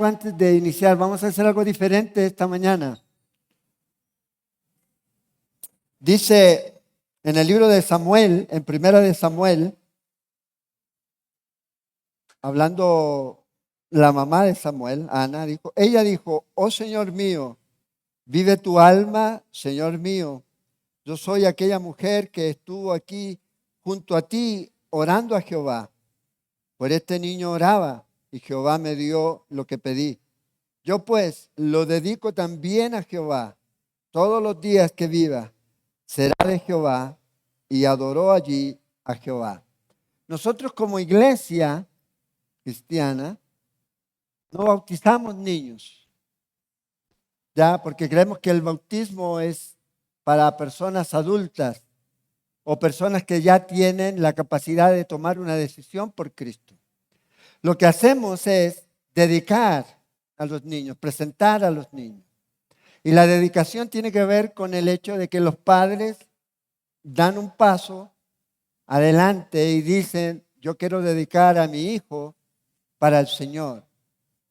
Antes de iniciar, vamos a hacer algo diferente esta mañana. Dice en el libro de Samuel, en Primera de Samuel, hablando la mamá de Samuel, Ana, ella dijo, oh Señor mío, vive tu alma, Señor mío. Yo soy aquella mujer que estuvo aquí junto a ti orando a Jehová. Por este niño oraba y Jehová me dio lo que pedí. Yo pues lo dedico también a Jehová. Todos los días que viva será de Jehová, y adoró allí a Jehová. Nosotros como iglesia cristiana no bautizamos niños, ya, porque creemos que el bautismo es para personas adultas o personas que ya tienen la capacidad de tomar una decisión por Cristo. Lo que hacemos es dedicar a los niños, presentar a los niños. Y la dedicación tiene que ver con el hecho de que los padres dan un paso adelante y dicen, yo quiero dedicar a mi hijo para el Señor.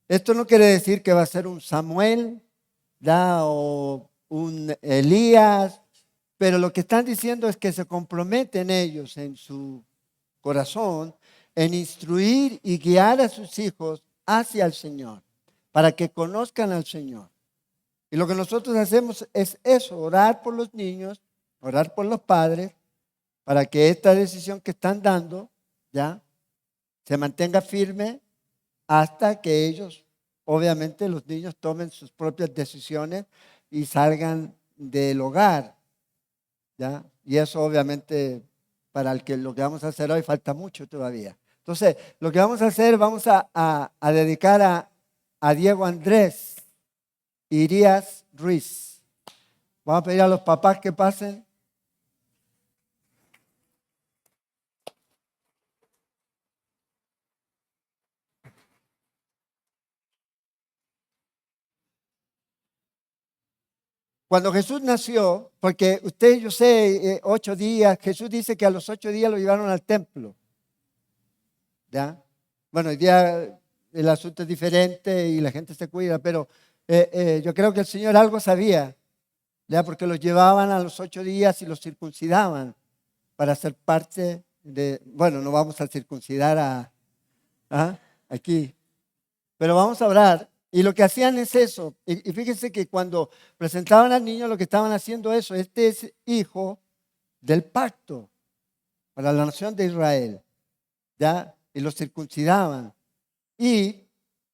Esto no quiere decir que va a ser un Samuel, ¿ya? O un Elías, pero lo que están diciendo es que se comprometen ellos en su corazón en instruir y guiar a sus hijos hacia el Señor, para que conozcan al Señor. Y lo que nosotros hacemos es eso, orar por los niños, orar por los padres, para que esta decisión que están dando, ya, se mantenga firme hasta que ellos, obviamente los niños tomen sus propias decisiones y salgan del hogar, ya. Y eso obviamente para lo que vamos a hacer hoy falta mucho todavía. Entonces, lo que vamos a hacer, vamos a dedicar a Diego Andrés Irías Ruiz. Vamos a pedir a los papás que pasen. Cuando Jesús nació, porque usted, yo sé, 8 días, Jesús dice que a los 8 días lo llevaron al templo. ¿Ya? Bueno, hoy día el asunto es diferente y la gente se cuida, pero yo creo que el Señor algo sabía, ¿ya? Porque los llevaban a los 8 días y los circuncidaban para ser parte de, bueno, no vamos a circuncidar aquí, pero vamos a orar. Y lo que hacían es eso. Y fíjense que cuando presentaban al niño, lo que estaban haciendo eso, este es hijo del pacto para la nación de Israel, ¿ya? Y lo circuncidaban y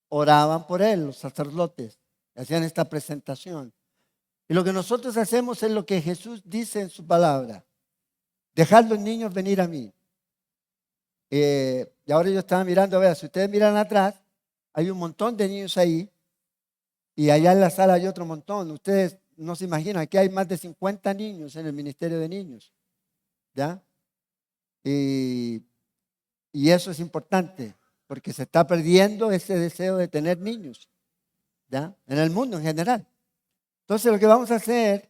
oraban por él, los sacerdotes, hacían esta presentación. Y lo que nosotros hacemos es lo que Jesús dice en su palabra: dejad los niños venir a mí. Y ahora yo estaba mirando, a ver, si ustedes miran atrás, hay un montón de niños ahí, y allá en la sala hay otro montón. Ustedes no se imaginan, aquí hay más de 50 niños en el Ministerio de Niños, ¿ya? Y eso es importante, porque se está perdiendo ese deseo de tener niños, ¿ya? En el mundo en general. Entonces lo que vamos a hacer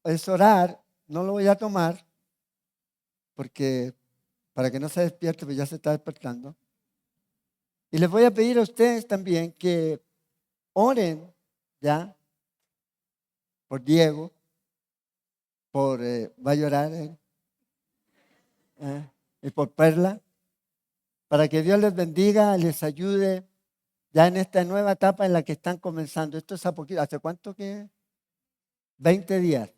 es orar. No lo voy a tomar, porque para que no se despierte, pues ya se está despertando. Y les voy a pedir a ustedes también que oren, ¿ya? Por Diego, va a llorar él, y por Perla, para que Dios les bendiga, les ayude ya en esta nueva etapa en la que están comenzando. Esto es a poquito, ¿hace cuánto que? 20 días,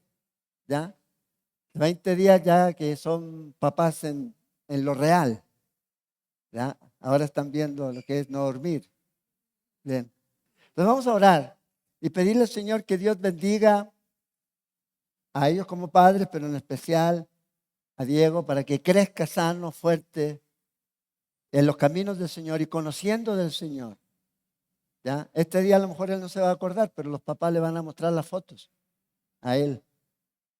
¿ya? 20 días ya que son papás en lo real, ¿ya? Ahora están viendo lo que es no dormir. Bien. Entonces vamos a orar y pedirle al Señor que Dios bendiga a ellos como padres, pero en especial a Diego, para que crezca sano, fuerte en los caminos del Señor y conociendo del Señor. ¿Ya? Este día a lo mejor él no se va a acordar, pero los papás le van a mostrar las fotos a él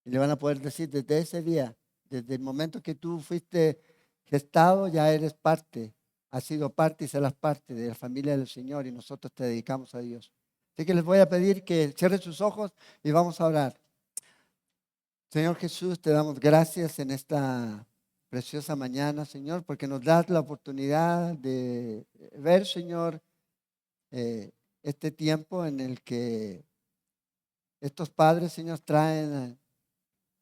y le van a poder decir: desde ese día, desde el momento que tú fuiste gestado, ya eres parte, has sido parte y serás parte de la familia del Señor, y nosotros te dedicamos a Dios. Así que les voy a pedir que cierren sus ojos y vamos a orar. Señor Jesús, te damos gracias en esta preciosa mañana, Señor, porque nos das la oportunidad de ver, Señor, este tiempo en el que estos padres, Señor, traen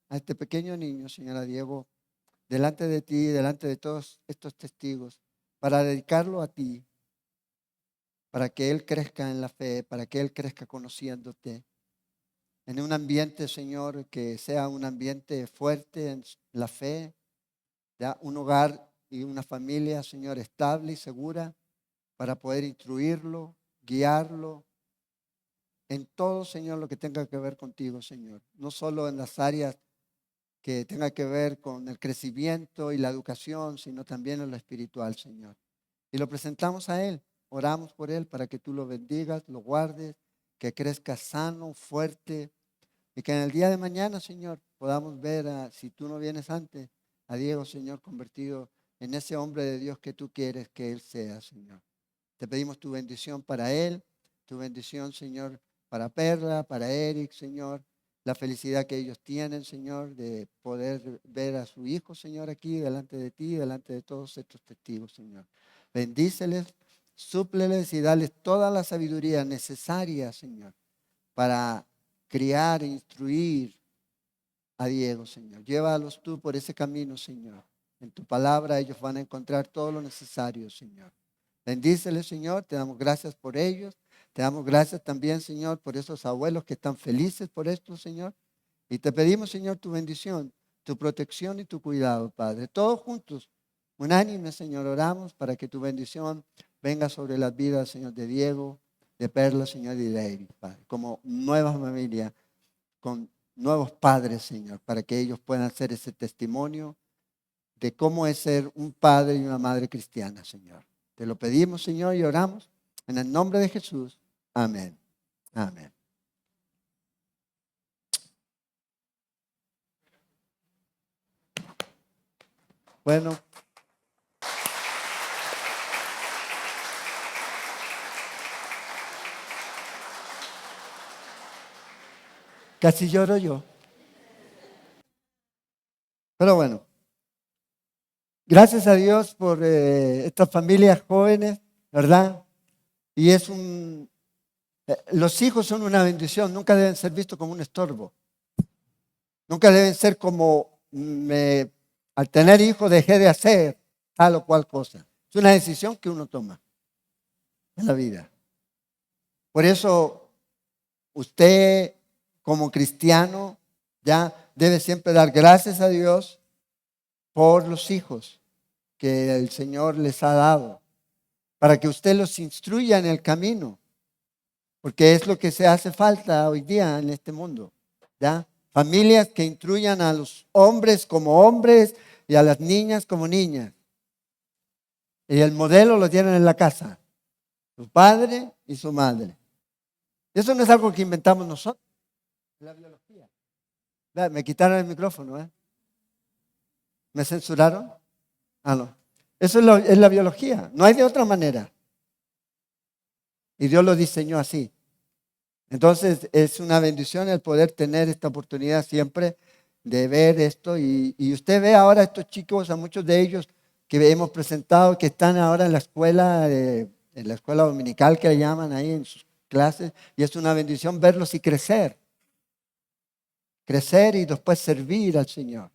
a este pequeño niño, Señora Diego, delante de ti, delante de todos estos testigos, para dedicarlo a ti, para que él crezca en la fe, para que él crezca conociéndote, en un ambiente, Señor, que sea un ambiente fuerte en la fe, ya un hogar y una familia, Señor, estable y segura, para poder instruirlo, guiarlo en todo, Señor, lo que tenga que ver contigo, Señor. No solo en las áreas que tenga que ver con el crecimiento y la educación, sino también en lo espiritual, Señor. Y lo presentamos a Él. Oramos por Él para que tú lo bendigas, lo guardes, que crezca sano, fuerte, y que en el día de mañana, Señor, podamos ver, si tú no vienes antes, a Diego, Señor, convertido en ese hombre de Dios que tú quieres que Él sea, Señor. Te pedimos tu bendición para Él, tu bendición, Señor, para Perla, para Eric, Señor. La felicidad que ellos tienen, Señor, de poder ver a su hijo, Señor, aquí delante de ti, delante de todos estos testigos, Señor. Bendíceles, súpleles y dales toda la sabiduría necesaria, Señor, para criar e instruir a Diego, Señor. Llévalos tú por ese camino, Señor. En tu palabra ellos van a encontrar todo lo necesario, Señor. Bendíceles, Señor. Te damos gracias por ellos. Te damos gracias también, Señor, por esos abuelos que están felices por esto, Señor. Y te pedimos, Señor, tu bendición, tu protección y tu cuidado, Padre. Todos juntos, unánime, Señor, oramos para que tu bendición venga sobre las vidas, Señor, de Diego, de Perla, Señor, y de Eric, Padre. Como nueva familia, con nuevos padres, Señor, para que ellos puedan hacer ese testimonio de cómo es ser un padre y una madre cristiana, Señor. Te lo pedimos, Señor, y oramos en el nombre de Jesús. Amén. Amén. Bueno, casi lloro yo. Pero bueno, gracias a Dios por estas familias jóvenes, ¿verdad? Y los hijos son una bendición, nunca deben ser vistos como un estorbo. Nunca deben ser como al tener hijos dejé de hacer tal o cual cosa. Es una decisión que uno toma en la vida. Por eso usted como cristiano ya debe siempre dar gracias a Dios por los hijos que el Señor les ha dado, para que usted los instruya en el camino, porque es lo que se hace falta hoy día en este mundo, ¿ya? Familias que instruyan a los hombres como hombres y a las niñas como niñas. Y el modelo lo tienen en la casa, su padre y su madre. Eso no es algo que inventamos nosotros, es la biología. Me quitaron el micrófono, ¿eh? ¿Me censuraron? Ah, no. Eso es la biología, no hay de otra manera. Y Dios lo diseñó así. Entonces es una bendición el poder tener esta oportunidad siempre de ver esto. Y usted ve ahora a estos chicos, a muchos de ellos que hemos presentado, que están ahora en la escuela dominical que le llaman ahí en sus clases. Y es una bendición verlos y crecer. Crecer y después servir al Señor.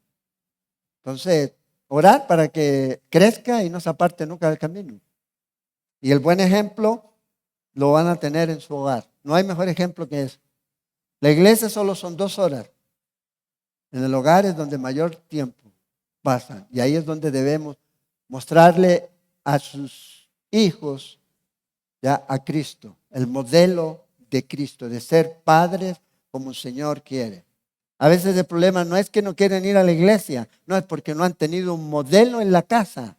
Entonces, orar para que crezca y no se aparte nunca del camino. Y el buen ejemplo lo van a tener en su hogar. No hay mejor ejemplo que eso. La iglesia solo son 2 horas. En el hogar es donde mayor tiempo pasan. Y ahí es donde debemos mostrarle a sus hijos, ya, a Cristo, el modelo de Cristo, de ser padres como el Señor quiere. A veces el problema no es que no quieren ir a la iglesia, no es porque no han tenido un modelo en la casa.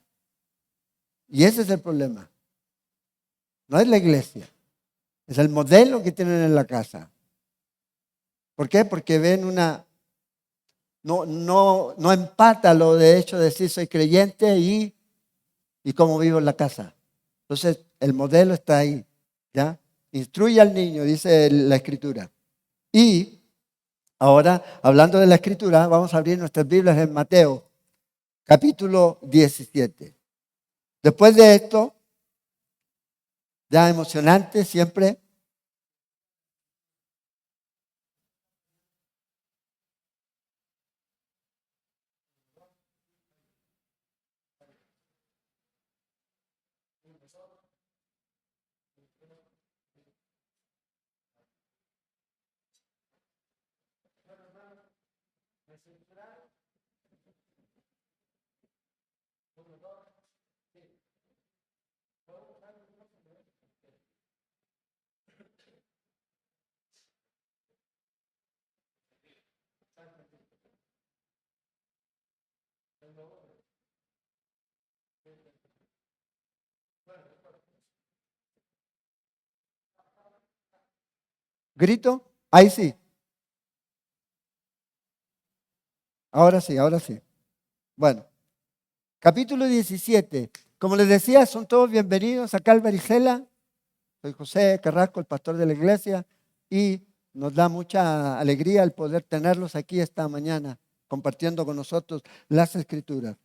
Y ese es el problema. No es la iglesia, es el modelo que tienen en la casa. ¿Por qué? Porque ven no empata lo de hecho de decir soy creyente y cómo vivo en la casa. Entonces, el modelo está ahí, ¿ya? Instruye al niño, dice la Escritura. Y ahora, hablando de la Escritura, vamos a abrir nuestras Biblias en Mateo, capítulo 17. Después de esto, Ya emocionante siempre. ¿Grito? Ahí sí. Ahora sí, ahora sí. Bueno, capítulo 17. Como les decía, son todos bienvenidos a Calvary Cela. Soy José Carrasco, el pastor de la iglesia, y nos da mucha alegría el poder tenerlos aquí esta mañana, compartiendo con nosotros las escrituras.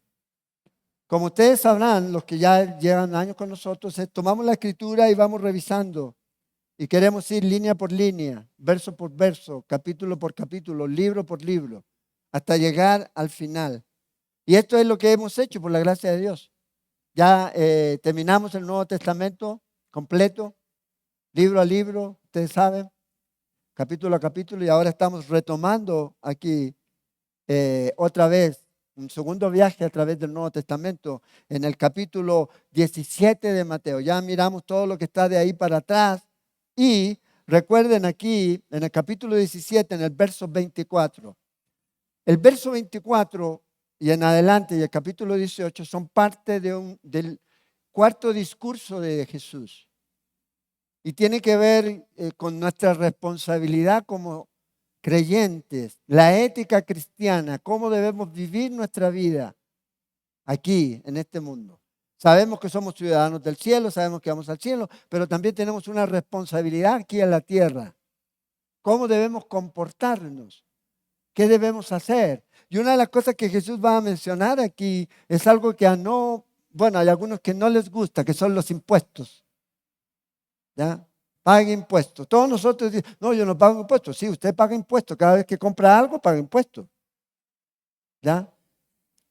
Como ustedes sabrán, los que ya llevan años con nosotros, tomamos la escritura y vamos revisando. Y queremos ir línea por línea, verso por verso, capítulo por capítulo, libro por libro, hasta llegar al final. Y esto es lo que hemos hecho por la gracia de Dios. Ya terminamos el Nuevo Testamento completo, libro a libro, ustedes saben, capítulo a capítulo, y ahora estamos retomando aquí otra vez un segundo viaje a través del Nuevo Testamento en el capítulo 17 de Mateo. Ya miramos todo lo que está de ahí para atrás y recuerden aquí en el capítulo 17, en el verso 24. El verso 24 y en adelante y el capítulo 18 son parte del cuarto discurso de Jesús. Y tiene que ver con nuestra responsabilidad como creyentes, la ética cristiana, cómo debemos vivir nuestra vida aquí, en este mundo. Sabemos que somos ciudadanos del cielo, sabemos que vamos al cielo, pero también tenemos una responsabilidad aquí en la tierra. ¿Cómo debemos comportarnos? ¿Qué debemos hacer? Y una de las cosas que Jesús va a mencionar aquí es algo que hay algunos que no les gusta, que son los impuestos. ¿Ya? Pague impuestos. Todos nosotros decimos, no, yo no pago impuestos. Sí, usted paga impuestos. Cada vez que compra algo, paga impuestos. ¿Ya?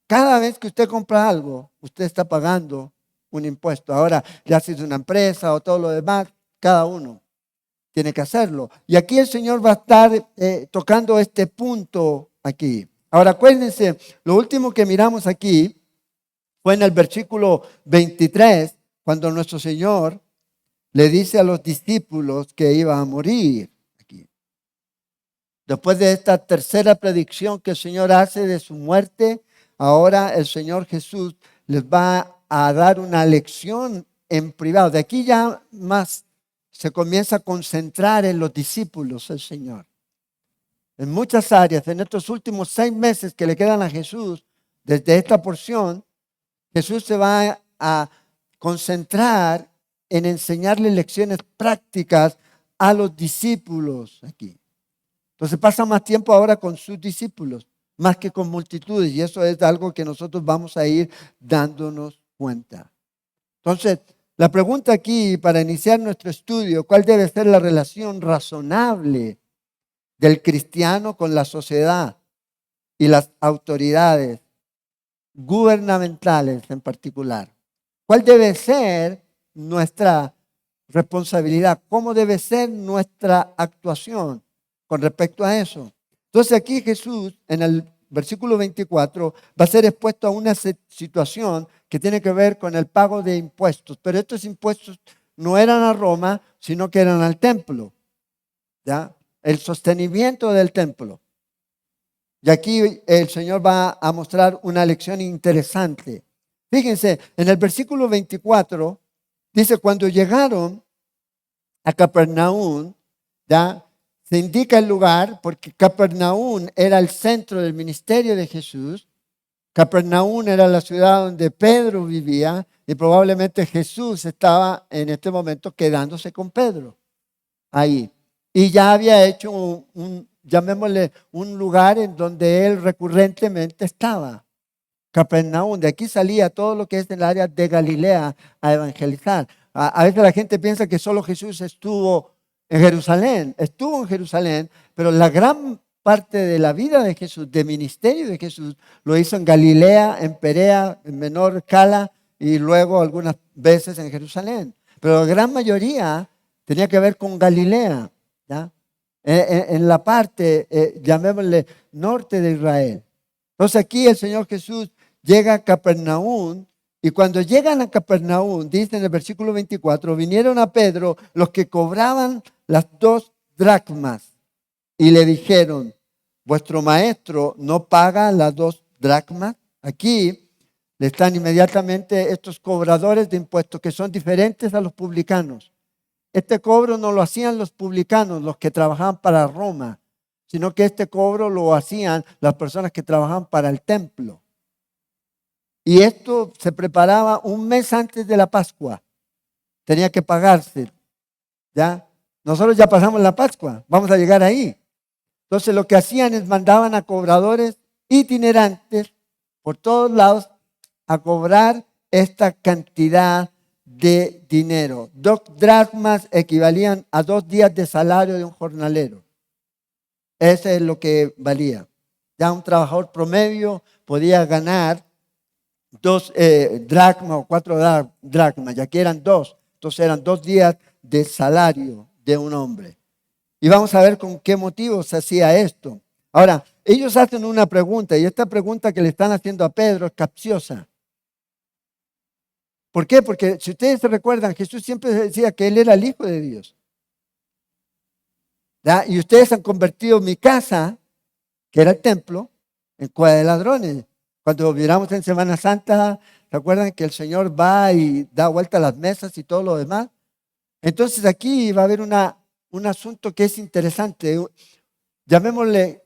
Cada vez que usted compra algo, usted está pagando un impuesto. Ahora, ya si es una empresa o todo lo demás, cada uno tiene que hacerlo. Y aquí el Señor va a estar tocando este punto aquí. Ahora, acuérdense, lo último que miramos aquí fue en el versículo 23, cuando nuestro Señor le dice a los discípulos que iba a morir aquí. Después de esta tercera predicción que el Señor hace de su muerte, ahora el Señor Jesús les va a dar una lección en privado. De aquí ya más se comienza a concentrar en los discípulos el Señor. En muchas áreas, en estos últimos 6 meses que le quedan a Jesús, desde esta porción, Jesús se va a concentrar en enseñarle lecciones prácticas a los discípulos aquí. Entonces pasa más tiempo ahora con sus discípulos, más que con multitudes, y eso es algo que nosotros vamos a ir dándonos cuenta. Entonces, la pregunta aquí para iniciar nuestro estudio, ¿cuál debe ser la relación razonable del cristiano con la sociedad y las autoridades gubernamentales en particular? ¿Cuál debe ser nuestra responsabilidad? ¿Cómo debe ser nuestra actuación con respecto a eso? Entonces aquí Jesús en el versículo 24 va a ser expuesto a una situación que tiene que ver con el pago de impuestos. Pero estos impuestos no eran a Roma, sino que eran al templo. ¿Ya? El sostenimiento del templo. Y aquí el Señor va a mostrar una lección interesante. Fíjense, en el versículo 24 dice, cuando llegaron a Capernaum, ¿ya? Se indica el lugar porque Capernaum era el centro del ministerio de Jesús. Capernaum era la ciudad donde Pedro vivía y probablemente Jesús estaba en este momento quedándose con Pedro ahí. Y ya había hecho llamémosle, un lugar en donde él recurrentemente estaba. Capernaum, de aquí salía todo lo que es el área de Galilea a evangelizar. A veces la gente piensa que solo Jesús estuvo en Jerusalén, pero la gran parte de la vida de Jesús, de ministerio de Jesús, lo hizo en Galilea, en Perea, en menor escala y luego algunas veces en Jerusalén. Pero la gran mayoría tenía que ver con Galilea, ¿ya? En la parte, llamémosle, norte de Israel. Entonces aquí el Señor Jesús llega a Capernaum y cuando llegan a Capernaum, dice en el versículo 24, vinieron a Pedro los que cobraban las 2 dracmas y le dijeron, vuestro maestro no paga las 2 dracmas. Aquí le están inmediatamente estos cobradores de impuestos que son diferentes a los publicanos. Este cobro no lo hacían los publicanos, los que trabajaban para Roma, sino que este cobro lo hacían las personas que trabajaban para el templo. Y esto se preparaba un mes antes de la Pascua. Tenía que pagarse. ¿Ya? Nosotros ya pasamos la Pascua, vamos a llegar ahí. Entonces lo que hacían es mandaban a cobradores itinerantes por todos lados a cobrar esta cantidad de dinero. 2 dracmas equivalían a 2 días de salario de un jornalero. Eso es lo que valía. Ya un trabajador promedio podía ganar 2 dracmas o 4 dracmas, ya que eran 2. Entonces eran 2 días de salario de un hombre. Y vamos a ver con qué motivo se hacía esto. Ahora, ellos hacen una pregunta y esta pregunta que le están haciendo a Pedro es capciosa. ¿Por qué? Porque si ustedes se recuerdan, Jesús siempre decía que Él era el Hijo de Dios. ¿Ya? Y ustedes han convertido mi casa, que era el templo, en cueva de ladrones. Cuando miramos en Semana Santa, ¿se acuerdan que el Señor va y da vuelta a las mesas y todo lo demás? Entonces aquí va a haber un asunto que es interesante. Llamémosle,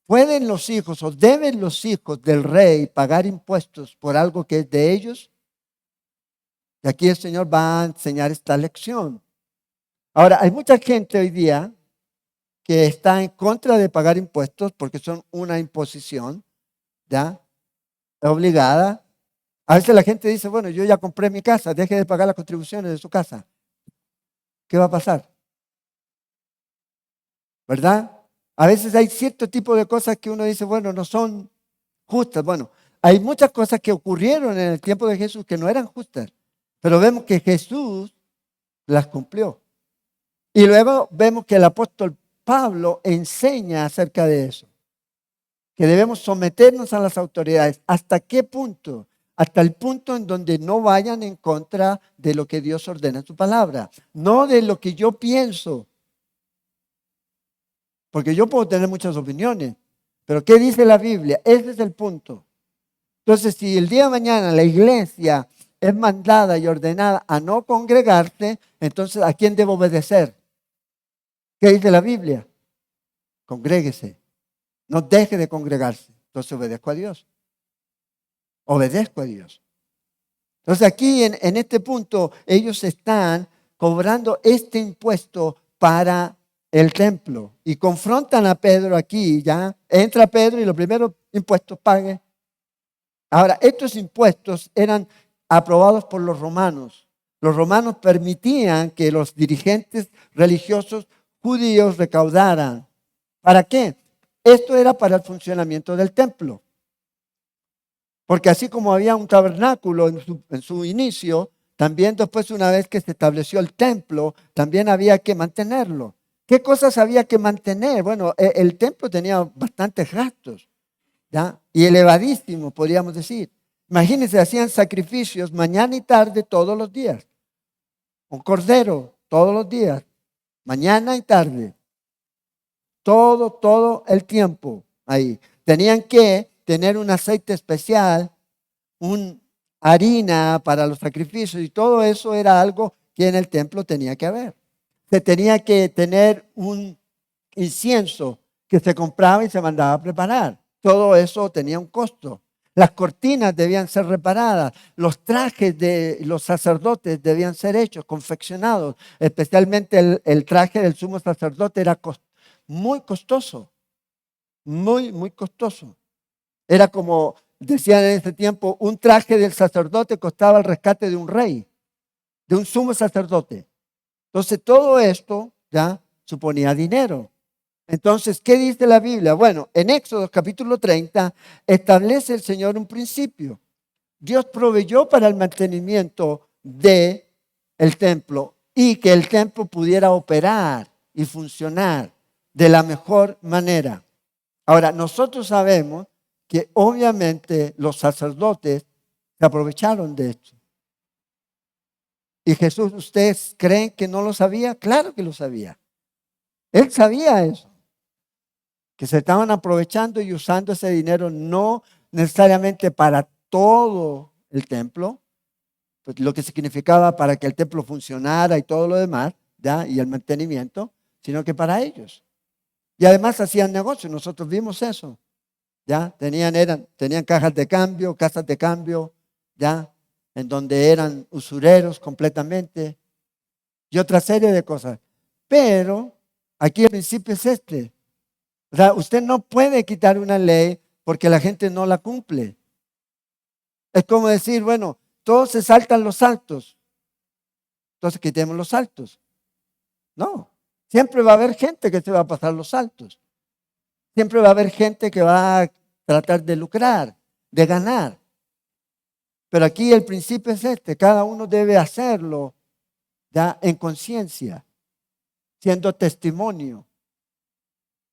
¿pueden los hijos o deben los hijos del rey pagar impuestos por algo que es de ellos? Y aquí el Señor va a enseñar esta lección. Ahora, hay mucha gente hoy día que está en contra de pagar impuestos porque son una imposición, ¿ya? Obligada. A veces la gente dice, bueno, yo ya compré mi casa, deje de pagar las contribuciones de su casa. ¿Qué va a pasar? ¿Verdad? A veces hay cierto tipo de cosas que uno dice, bueno, no son justas. Bueno, hay muchas cosas que ocurrieron en el tiempo de Jesús que no eran justas, pero vemos que Jesús las cumplió. Y luego vemos que el apóstol Pablo enseña acerca de eso, que debemos someternos a las autoridades. ¿Hasta qué punto? Hasta el punto en donde no vayan en contra de lo que Dios ordena en su palabra, no de lo que yo pienso. Porque yo puedo tener muchas opiniones, pero ¿qué dice la Biblia? Ese es el punto. Entonces, si el día de mañana la iglesia es mandada y ordenada a no congregarse, entonces ¿a quién debo obedecer? ¿Qué dice la Biblia? Congréguese. No deje de congregarse. Entonces obedezco a Dios. Obedezco a Dios. Entonces aquí en este punto ellos están cobrando este impuesto para el templo y confrontan a Pedro aquí, ya entra Pedro y los primeros impuestos pague. Ahora, estos impuestos eran aprobados por los romanos. Los romanos permitían que los dirigentes religiosos judíos recaudaran. ¿Para qué? Esto era para el funcionamiento del templo. Porque así como había un tabernáculo en su inicio, también después, una vez que se estableció el templo, también había que mantenerlo. ¿Qué cosas había que mantener? Bueno, el templo tenía bastantes gastos, ¿ya? Y elevadísimo, podríamos decir. Imagínense, hacían sacrificios mañana y tarde todos los días. Un cordero todos los días, mañana y tarde. Todo el tiempo ahí. Tenían que tener un aceite especial, una harina para los sacrificios y todo eso era algo que en el templo tenía que haber. Se tenía que tener un incienso que se compraba y se mandaba a preparar. Todo eso tenía un costo. Las cortinas debían ser reparadas, los trajes de los sacerdotes debían ser hechos, confeccionados. Especialmente el traje del sumo sacerdote era muy costoso, muy costoso. Era como decían en ese tiempo, un traje del sacerdote costaba el rescate de un rey. de un sumo sacerdote. Entonces todo esto ya suponía dinero. Entonces, ¿qué dice la Biblia? Bueno, en Éxodo capítulo 30 establece el Señor un principio. Dios proveyó para el mantenimiento del templo y que el templo pudiera operar y funcionar de la mejor manera. Ahora, nosotros sabemos que obviamente los sacerdotes se aprovecharon de esto. Y Jesús, ¿ustedes creen que no lo sabía? Claro que lo sabía. Él sabía eso, que se estaban aprovechando y usando ese dinero no necesariamente para todo el templo, pues lo que significaba para que el templo funcionara y todo lo demás, ¿ya? Y el mantenimiento, sino que para ellos. Y además hacían negocio, nosotros vimos eso, ¿ya? Tenían cajas de cambio, casas de cambio, ¿ya? En donde eran usureros completamente y otra serie de cosas. Pero aquí el principio es este. O sea, usted no puede quitar una ley porque la gente no la cumple. Es como decir, bueno, todos se saltan los saltos, entonces quitemos los saltos. No, siempre va a haber gente que se va a pasar los saltos. Siempre va a haber gente que va a tratar de lucrar, de ganar. Pero aquí el principio es este, cada uno debe hacerlo ya en conciencia, siendo testimonio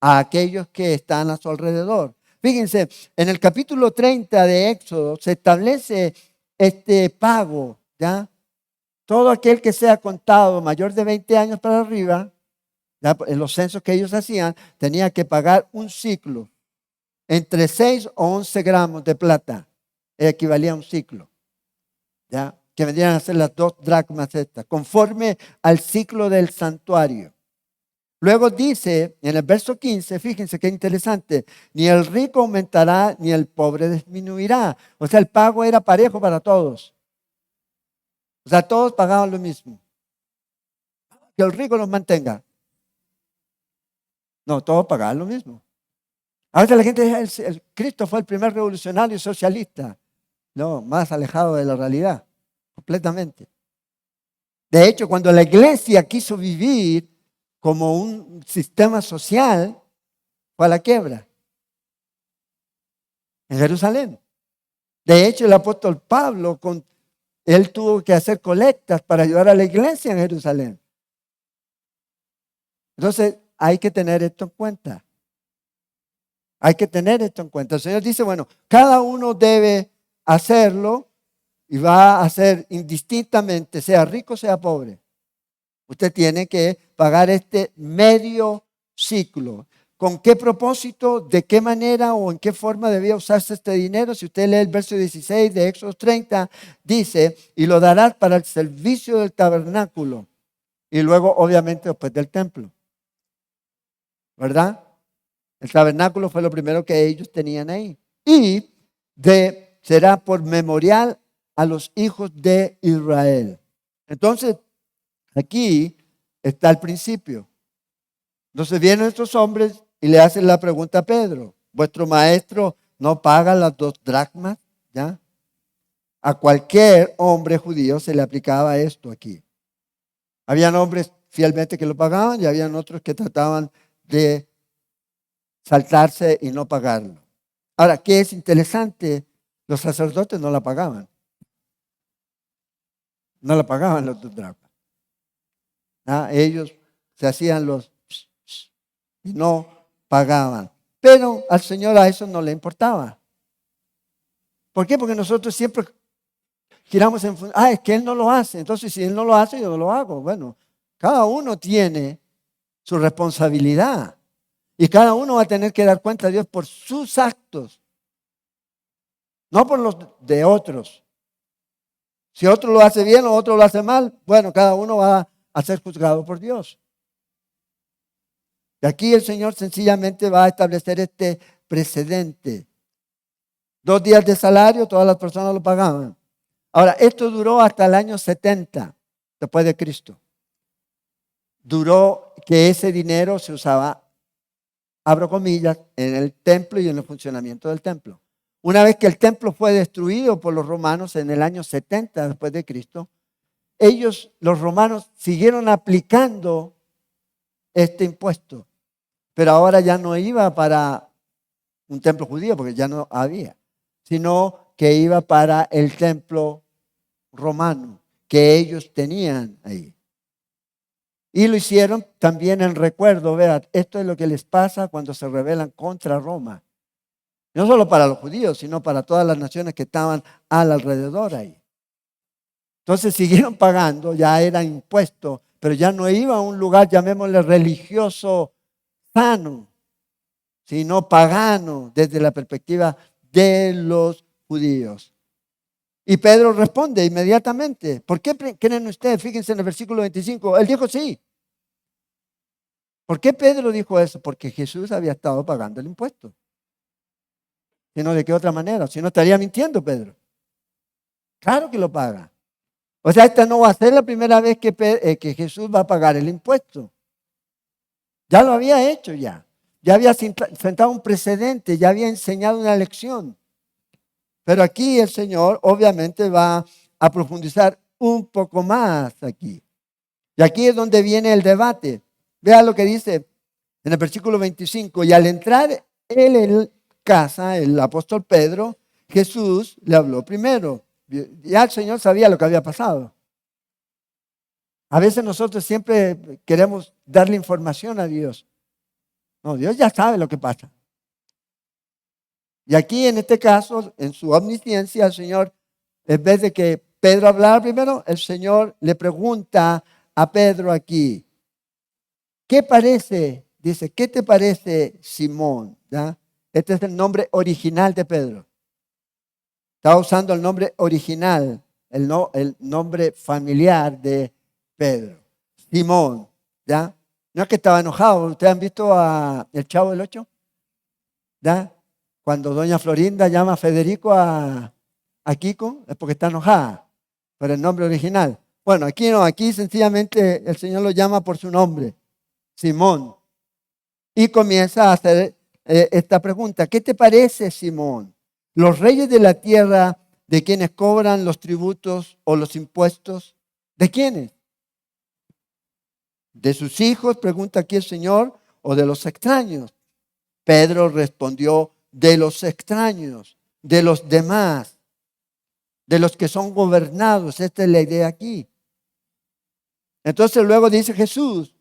a aquellos que están a su alrededor. Fíjense, en el capítulo 30 de Éxodo se establece este pago, ¿ya? Todo aquel que sea contado mayor de 20 años para arriba, ¿ya? En los censos que ellos hacían, tenía que pagar un ciclo, entre 6 o 11 gramos de plata, equivalía a un ciclo, ¿ya? Que vendrían a ser las 2 dracmas estas, conforme al ciclo del santuario. Luego dice en el verso 15, fíjense qué interesante, ni el rico aumentará ni el pobre disminuirá. O sea, el pago era parejo para todos. O sea, todos pagaban lo mismo. Que el rico los mantenga. No, todos pagaban lo mismo. A veces la gente dice, Cristo fue el primer revolucionario socialista. No, más alejado de la realidad, completamente. De hecho, cuando la iglesia quiso vivir como un sistema social, fue a la quiebra en Jerusalén. De hecho, el apóstol Pablo, él tuvo que hacer colectas para ayudar a la iglesia en Jerusalén. Entonces, hay que tener esto en cuenta. Hay que tener esto en cuenta. El Señor dice, bueno, cada uno debe hacerlo y va a hacer indistintamente, sea rico, sea pobre. Usted tiene que pagar este medio ciclo. ¿Con qué propósito, de qué manera o en qué forma debía usarse este dinero? Si usted lee el verso 16 de Éxodo 30, dice, y lo darás para el servicio del tabernáculo. Y luego, obviamente, después del templo. ¿Verdad? El tabernáculo fue lo primero que ellos tenían ahí. Y será por memorial a los hijos de Israel. Entonces, aquí está el principio. Entonces vienen estos hombres y le hacen la pregunta a Pedro. ¿Vuestro maestro no paga las 2 dracmas? ¿Ya? A cualquier hombre judío se le aplicaba esto aquí. Habían hombres fielmente que lo pagaban y habían otros que trataban de saltarse y no pagarlo. Ahora, ¿qué es interesante? Los sacerdotes no la pagaban. No la pagaban los 2 dracmas. Ellos se hacían los y no pagaban. Pero al Señor a eso no le importaba. ¿Por qué? Porque nosotros siempre giramos en función, es que Él no lo hace. Entonces, si Él no lo hace, yo no lo hago. Bueno, cada uno tiene su responsabilidad. Y cada uno va a tener que dar cuenta a Dios por sus actos. No por los de otros. Si otro lo hace bien o otro lo hace mal, bueno, cada uno va a ser juzgado por Dios. Y aquí el Señor sencillamente va a establecer este precedente. 2 días de salario, todas las personas lo pagaban. Ahora, esto duró hasta el año 70 después de Cristo. Duró que ese dinero se usaba, abro comillas, en el templo y en el funcionamiento del templo. Una vez que el templo fue destruido por los romanos en el año 70 después de Cristo, ellos, los romanos, siguieron aplicando este impuesto, pero ahora ya no iba para un templo judío, porque ya no había, sino que iba para el templo romano que ellos tenían ahí. Y lo hicieron también en recuerdo, vean, esto es lo que les pasa cuando se rebelan contra Roma. No solo para los judíos, sino para todas las naciones que estaban al alrededor ahí. Entonces siguieron pagando, ya era impuesto, pero ya no iba a un lugar, llamémosle religioso sano, sino pagano desde la perspectiva de los judíos. Y Pedro responde inmediatamente, ¿por qué creen ustedes? Fíjense en el versículo 25, él dijo sí. ¿Por qué Pedro dijo eso? Porque Jesús había estado pagando el impuesto. Si no, ¿de qué otra manera? Si no, estaría mintiendo Pedro. Claro que lo paga. O sea, esta no va a ser la primera vez que Jesús va a pagar el impuesto. Ya lo había hecho ya. Ya había sentado un precedente, ya había enseñado una lección. Pero aquí el Señor obviamente va a profundizar un poco más aquí. Y aquí es donde viene el debate. Vea lo que dice en el versículo 25. Y al entrar él en casa, el apóstol Pedro, Jesús le habló primero. Ya el Señor sabía lo que había pasado. A veces nosotros siempre queremos darle información a Dios. No, Dios ya sabe lo que pasa. Y aquí en este caso, en su omnisciencia, el Señor, en vez de que Pedro hablara primero, el Señor le pregunta a Pedro aquí, ¿qué parece? Dice, ¿qué te parece, Simón? ¿Ya? Este es el nombre original de Pedro. Estaba usando el nombre original, el nombre familiar de Pedro. Simón, ¿ya? No es que estaba enojado. ¿Ustedes han visto a El Chavo del Ocho? ¿Ya? Cuando doña Florinda llama a Federico a Kiko, es porque está enojada por el nombre original. Bueno, aquí no, aquí sencillamente el Señor lo llama por su nombre, Simón. Y comienza a hacer esta pregunta, ¿qué te parece, Simón? ¿Los reyes de la tierra de quienes cobran los tributos o los impuestos? ¿De quiénes? ¿De sus hijos, pregunta aquí el Señor, o de los extraños? Pedro respondió, de los extraños, de los demás, de los que son gobernados. Esta es la idea aquí. Entonces luego dice Jesús,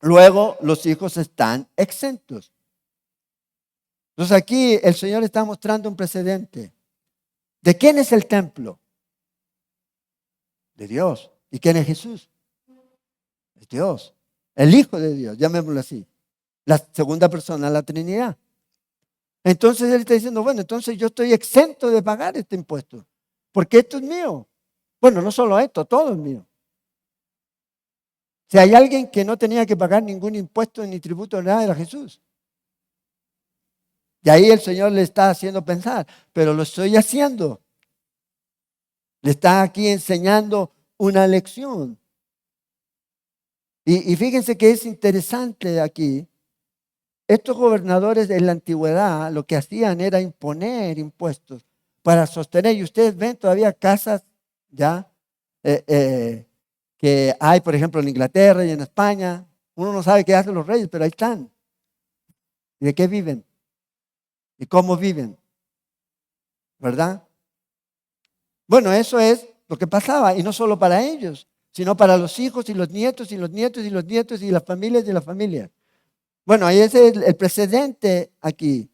luego los hijos están exentos. Entonces aquí el Señor está mostrando un precedente. ¿De quién es el templo? De Dios. ¿Y quién es Jesús? Es Dios. El Hijo de Dios, llamémoslo así. La segunda persona de la Trinidad. Entonces él está diciendo, bueno, entonces yo estoy exento de pagar este impuesto, porque esto es mío. Bueno, no solo esto, todo es mío. Si hay alguien que no tenía que pagar ningún impuesto ni tributo, nada, era Jesús. Y ahí el Señor le está haciendo pensar, pero lo estoy haciendo. Le está aquí enseñando una lección. Y fíjense que es interesante aquí. Estos gobernadores en la antigüedad lo que hacían era imponer impuestos para sostener. Y ustedes ven todavía casas ya que hay, por ejemplo, en Inglaterra y en España. Uno no sabe qué hacen los reyes, pero ahí están. ¿Y de qué viven? ¿Y cómo viven? ¿Verdad? Bueno, eso es lo que pasaba. Y no solo para ellos, sino para los hijos y los nietos y los nietos y los nietos y las familias y las familias. Bueno, ahí es el precedente aquí.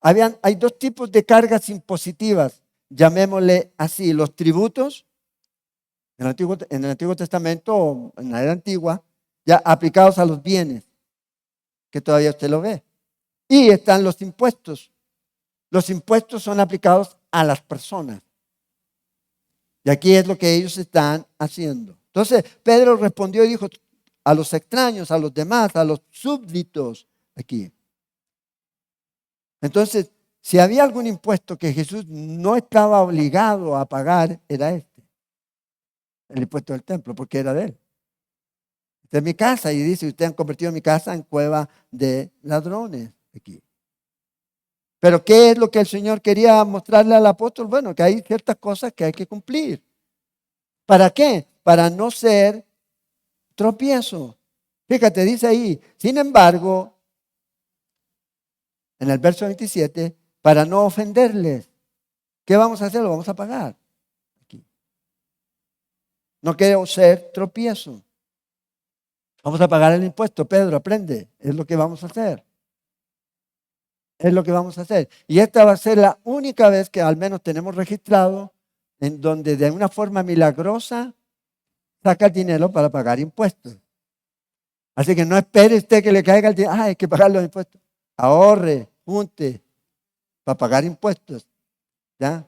Hay dos tipos de cargas impositivas, llamémosle así, los tributos en el Antiguo Testamento, en la era antigua, ya aplicados a los bienes, que todavía usted lo ve. Y están los impuestos. Los impuestos son aplicados a las personas. Y aquí es lo que ellos están haciendo. Entonces, Pedro respondió y dijo a los extraños, a los demás, a los súbditos aquí. Entonces, si había algún impuesto que Jesús no estaba obligado a pagar, era este, el impuesto del templo, porque era de él. Esta es mi casa, y dice, ustedes han convertido mi casa en cueva de ladrones aquí. Pero ¿qué es lo que el Señor quería mostrarle al apóstol? Bueno, que hay ciertas cosas que hay que cumplir. ¿Para qué? Para no ser tropiezo. Fíjate, dice ahí, sin embargo, en el verso 27, para no ofenderles, ¿qué vamos a hacer? Lo vamos a pagar. Aquí. No quiero ser tropiezo. Vamos a pagar el impuesto. Pedro, aprende. Es lo que vamos a hacer. Es lo que vamos a hacer. Y esta va a ser la única vez que al menos tenemos registrado en donde de una forma milagrosa saca el dinero para pagar impuestos. Así que no espere usted que le caiga el dinero. Ah, hay que pagar los impuestos. Ahorre, junte para pagar impuestos. ¿Ya?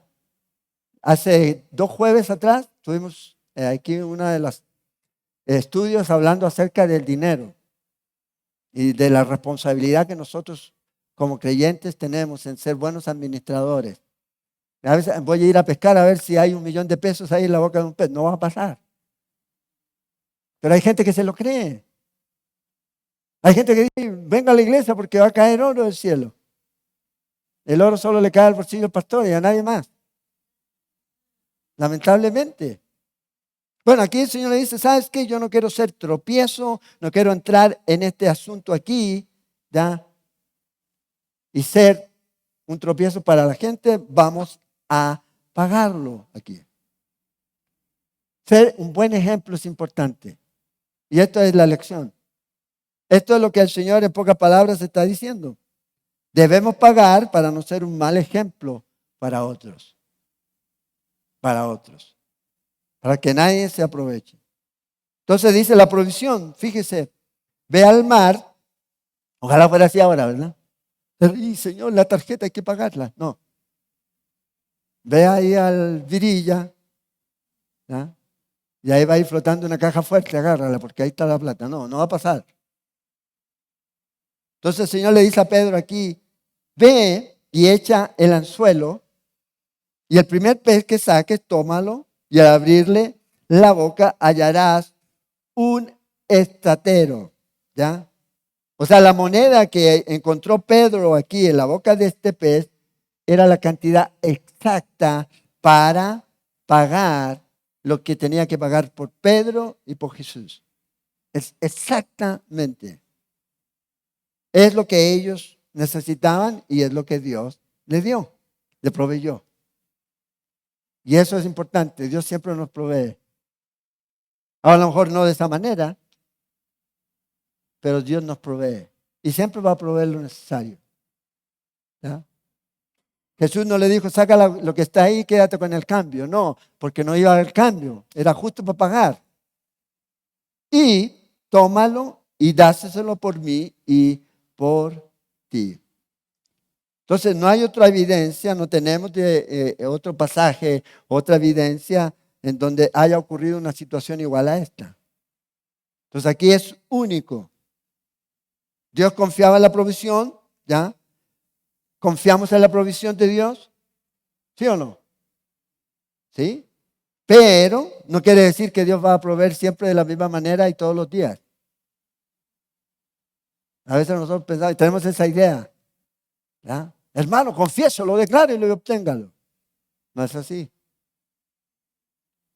Hace 2 jueves atrás tuvimos aquí uno de los estudios hablando acerca del dinero y de la responsabilidad que nosotros como creyentes tenemos en ser buenos administradores. A veces voy a ir a pescar a ver si hay 1.000.000 de pesos ahí en la boca de un pez. No va a pasar. Pero hay gente que se lo cree. Hay gente que dice, venga a la iglesia porque va a caer oro del cielo. El oro solo le cae al bolsillo del pastor y a nadie más. Lamentablemente. Bueno, aquí el Señor le dice, ¿sabes qué? Yo no quiero ser tropiezo, no quiero entrar en este asunto aquí, ¿ya? Y ser un tropiezo para la gente, vamos a pagarlo aquí. Ser un buen ejemplo es importante. Y esto es la lección. Esto es lo que el Señor en pocas palabras está diciendo. Debemos pagar para no ser un mal ejemplo para otros. Para otros. Para que nadie se aproveche. Entonces dice la provisión, fíjese, ve al mar, ojalá fuera así ahora, ¿verdad? Y Señor, la tarjeta hay que pagarla. No. Ve ahí al Virilla, ¿ya? Y ahí va a ir flotando una caja fuerte, agárrala, porque ahí está la plata. No, no va a pasar. Entonces el Señor le dice a Pedro aquí, ve y echa el anzuelo, y el primer pez que saques, tómalo, y al abrirle la boca hallarás un estatero, ¿ya? O sea, la moneda que encontró Pedro aquí en la boca de este pez era la cantidad exacta para pagar lo que tenía que pagar por Pedro y por Jesús. Es exactamente. Es lo que ellos necesitaban y es lo que Dios les dio, le proveyó. Y eso es importante. Dios siempre nos provee. A lo mejor no de esa manera, pero Dios nos provee. Y siempre va a proveer lo necesario. ¿Ya? Jesús no le dijo, saca lo que está ahí y quédate con el cambio. No, porque no iba al cambio. Era justo para pagar. Y tómalo y dáselo por mí y por ti. Entonces no hay otra evidencia, no tenemos otro pasaje, otra evidencia en donde haya ocurrido una situación igual a esta. Entonces aquí es único. Dios confiaba en la provisión, ¿ya? ¿Confiamos en la provisión de Dios? ¿Sí o no? ¿Sí? Pero no quiere decir que Dios va a proveer siempre de la misma manera y todos los días. A veces nosotros pensamos y tenemos esa idea. ¿Ya? Hermano, confiésalo, declárelo y obténgalo. No es así.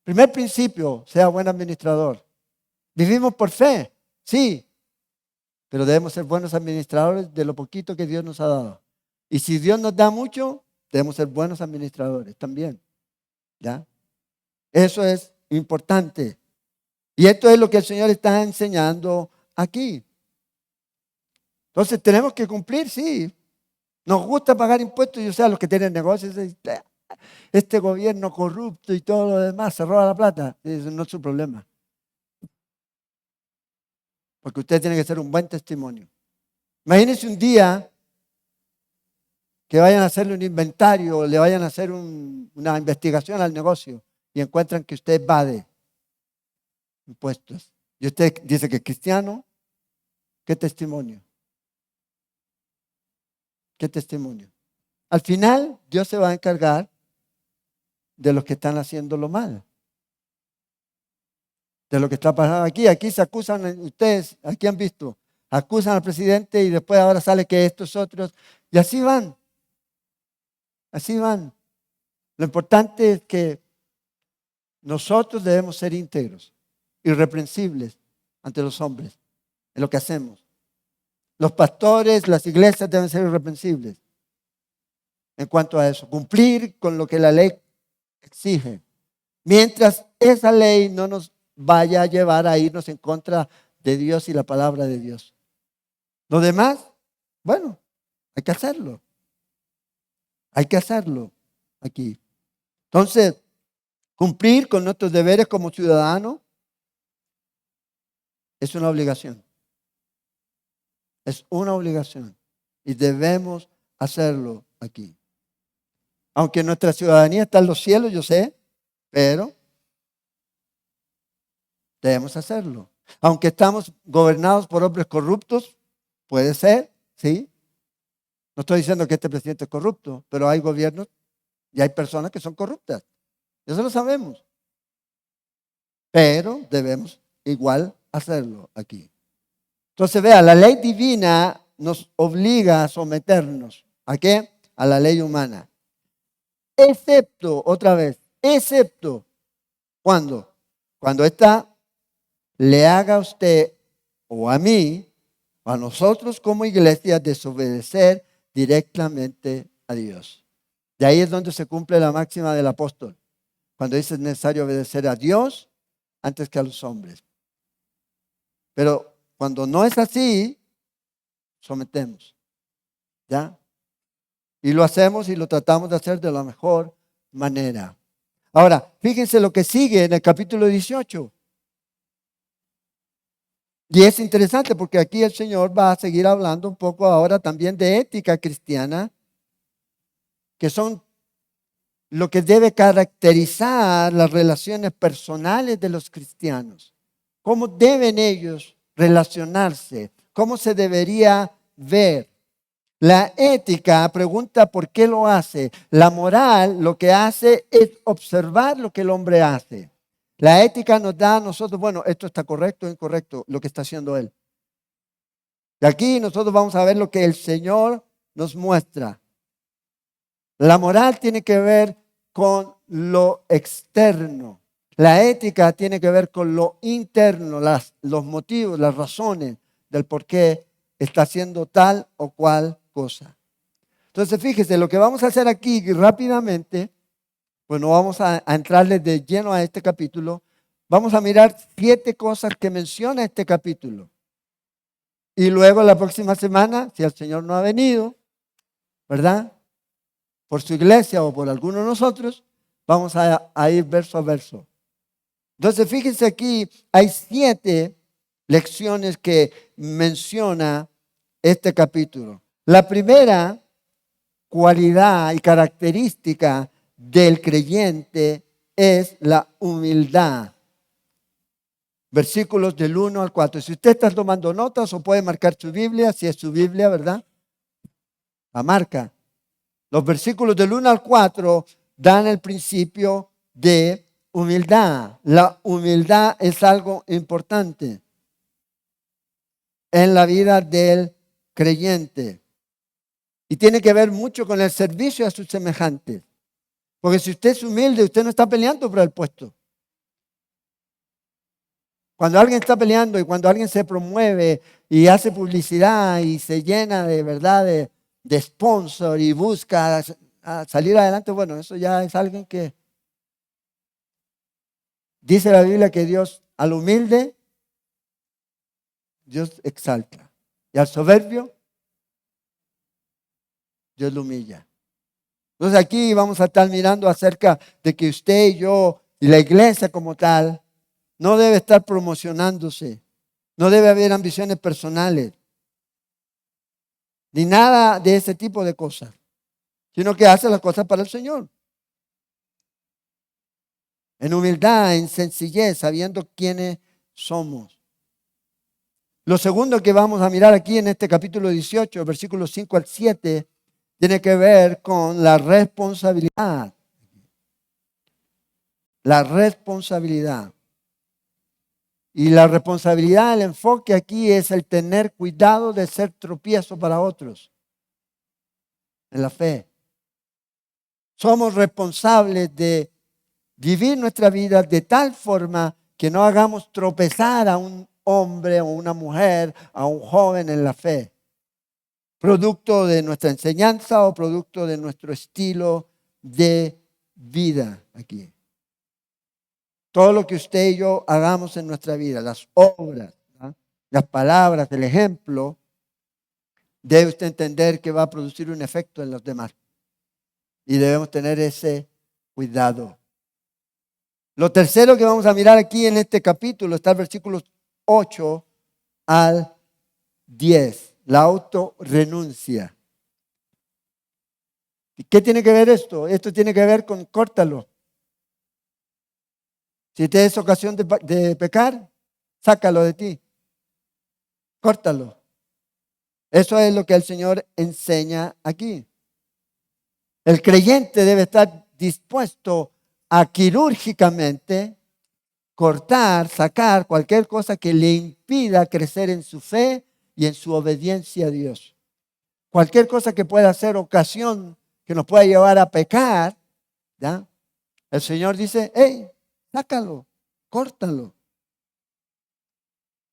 Primer principio, sea buen administrador. Vivimos por fe, sí, pero debemos ser buenos administradores de lo poquito que Dios nos ha dado. Y si Dios nos da mucho, debemos ser buenos administradores también. ¿Ya? Eso es importante. Y esto es lo que el Señor está enseñando aquí. Entonces tenemos que cumplir, sí. Nos gusta pagar impuestos y o sea, los que tienen negocios, este gobierno corrupto y todo lo demás, se roba la plata. Eso no es su problema. Porque usted tiene que ser un buen testimonio. Imagínense un día que vayan a hacerle un inventario o le vayan a hacer una investigación al negocio y encuentran que usted evade impuestos. Y usted dice que es cristiano, ¿qué testimonio? ¿Qué testimonio? Al final, Dios se va a encargar de los que están haciéndolo mal. De lo que está pasando aquí. Aquí se acusan, ustedes, aquí han visto, acusan al presidente y después ahora sale que estos otros, y así van. Así van. Lo importante es que nosotros debemos ser íntegros, irreprensibles ante los hombres en lo que hacemos. Los pastores, las iglesias deben ser irreprensibles en cuanto a eso. Cumplir con lo que la ley exige. Mientras esa ley no nos vaya a llevar a irnos en contra de Dios y la palabra de Dios. Lo demás, bueno, hay que hacerlo. Hay que hacerlo aquí. Entonces, cumplir con nuestros deberes como ciudadanos es una obligación. Es una obligación. Y debemos hacerlo aquí. Aunque nuestra ciudadanía está en los cielos, yo sé, pero debemos hacerlo. Aunque estamos gobernados por hombres corruptos, puede ser, ¿sí? No estoy diciendo que este presidente es corrupto, pero hay gobiernos y hay personas que son corruptas. Eso lo sabemos. Pero debemos igual hacerlo aquí. Entonces, vea, la ley divina nos obliga a someternos. ¿A qué? A la ley humana. Excepto, otra vez, excepto, ¿cuándo? Cuando esta le haga a usted o a mí, o a nosotros como iglesia, desobedecer directamente a Dios. De ahí es donde se cumple la máxima del apóstol, cuando dice es necesario obedecer a Dios antes que a los hombres. Pero cuando no es así, sometemos. ¿Ya? Y lo hacemos y lo tratamos de hacer de la mejor manera. Ahora, fíjense lo que sigue en el capítulo 18. Y es interesante porque aquí el Señor va a seguir hablando un poco ahora también de ética cristiana, que son lo que debe caracterizar las relaciones personales de los cristianos. ¿Cómo deben ellos relacionarse? ¿Cómo se debería ver? La ética pregunta por qué lo hace. La moral lo que hace es observar lo que el hombre hace. La ética nos da a nosotros, bueno, esto está correcto o incorrecto, lo que está haciendo él. Y aquí nosotros vamos a ver lo que el Señor nos muestra. La moral tiene que ver con lo externo. La ética tiene que ver con lo interno, los motivos, las razones del por qué está haciendo tal o cual cosa. Entonces, fíjese, lo que vamos a hacer aquí rápidamente, pues no vamos a entrarle de lleno a este capítulo. Vamos a mirar 7 cosas que menciona este capítulo. Y luego la próxima semana, si el Señor no ha venido, ¿verdad? Por su iglesia o por alguno de nosotros, vamos a ir verso a verso. Entonces, fíjense aquí, hay 7 lecciones que menciona este capítulo. La primera cualidad y característica del creyente es la humildad. Versículos del 1 al 4. Si usted está tomando notas o puede marcar su Biblia, si es su Biblia, ¿verdad? La marca. Los versículos del 1 al 4 dan el principio de humildad. La humildad es algo importante en la vida del creyente. Y tiene que ver mucho con el servicio a sus semejantes. Porque si usted es humilde, usted no está peleando por el puesto. Cuando alguien está peleando y cuando alguien se promueve y hace publicidad y se llena de verdad de sponsor y busca salir adelante, bueno, eso ya es alguien que dice la Biblia que Dios al humilde, Dios exalta. Y al soberbio, Dios lo humilla. Entonces aquí vamos a estar mirando acerca de que usted y yo y la iglesia como tal no debe estar promocionándose. No debe haber ambiciones personales. Ni nada de ese tipo de cosas. Sino que hace las cosas para el Señor. En humildad, en sencillez, sabiendo quiénes somos. Lo segundo que vamos a mirar aquí en este capítulo 18, versículos 5 al 7, tiene que ver con la responsabilidad. La responsabilidad. Y la responsabilidad, el enfoque aquí es el tener cuidado de ser tropiezo para otros en la fe. Somos responsables de vivir nuestra vida de tal forma que no hagamos tropezar a un hombre o una mujer, a un joven en la fe, producto de nuestra enseñanza o producto de nuestro estilo de vida aquí. Todo lo que usted y yo hagamos en nuestra vida, las obras, ¿no?, las palabras, el ejemplo, debe usted entender que va a producir un efecto en los demás. Y debemos tener ese cuidado. Lo tercero que vamos a mirar aquí en este capítulo está el versículo 8 al 10, la autorrenuncia. ¿Y qué tiene que ver esto? Esto tiene que ver con córtalo. Si te es ocasión de pecar, sácalo de ti. Córtalo. Eso es lo que el Señor enseña aquí. El creyente debe estar dispuesto a quirúrgicamente cortar, sacar cualquier cosa que le impida crecer en su fe y en su obediencia a Dios. Cualquier cosa que pueda ser ocasión que nos pueda llevar a pecar, ¿ya? El Señor dice, hey, sácalo, córtalo.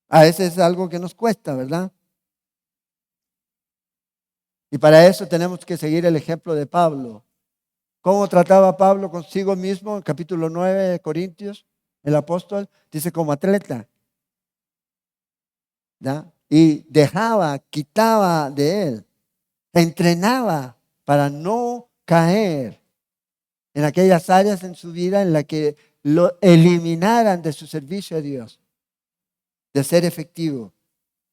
A veces es algo que nos cuesta, ¿verdad? Y para eso tenemos que seguir el ejemplo de Pablo. ¿Cómo trataba Pablo consigo mismo? En capítulo 9 de Corintios, el apóstol dice como atleta, ¿ya? Y dejaba, quitaba de él, entrenaba para no caer en aquellas áreas en su vida en las que lo eliminaran de su servicio a Dios, de ser efectivo,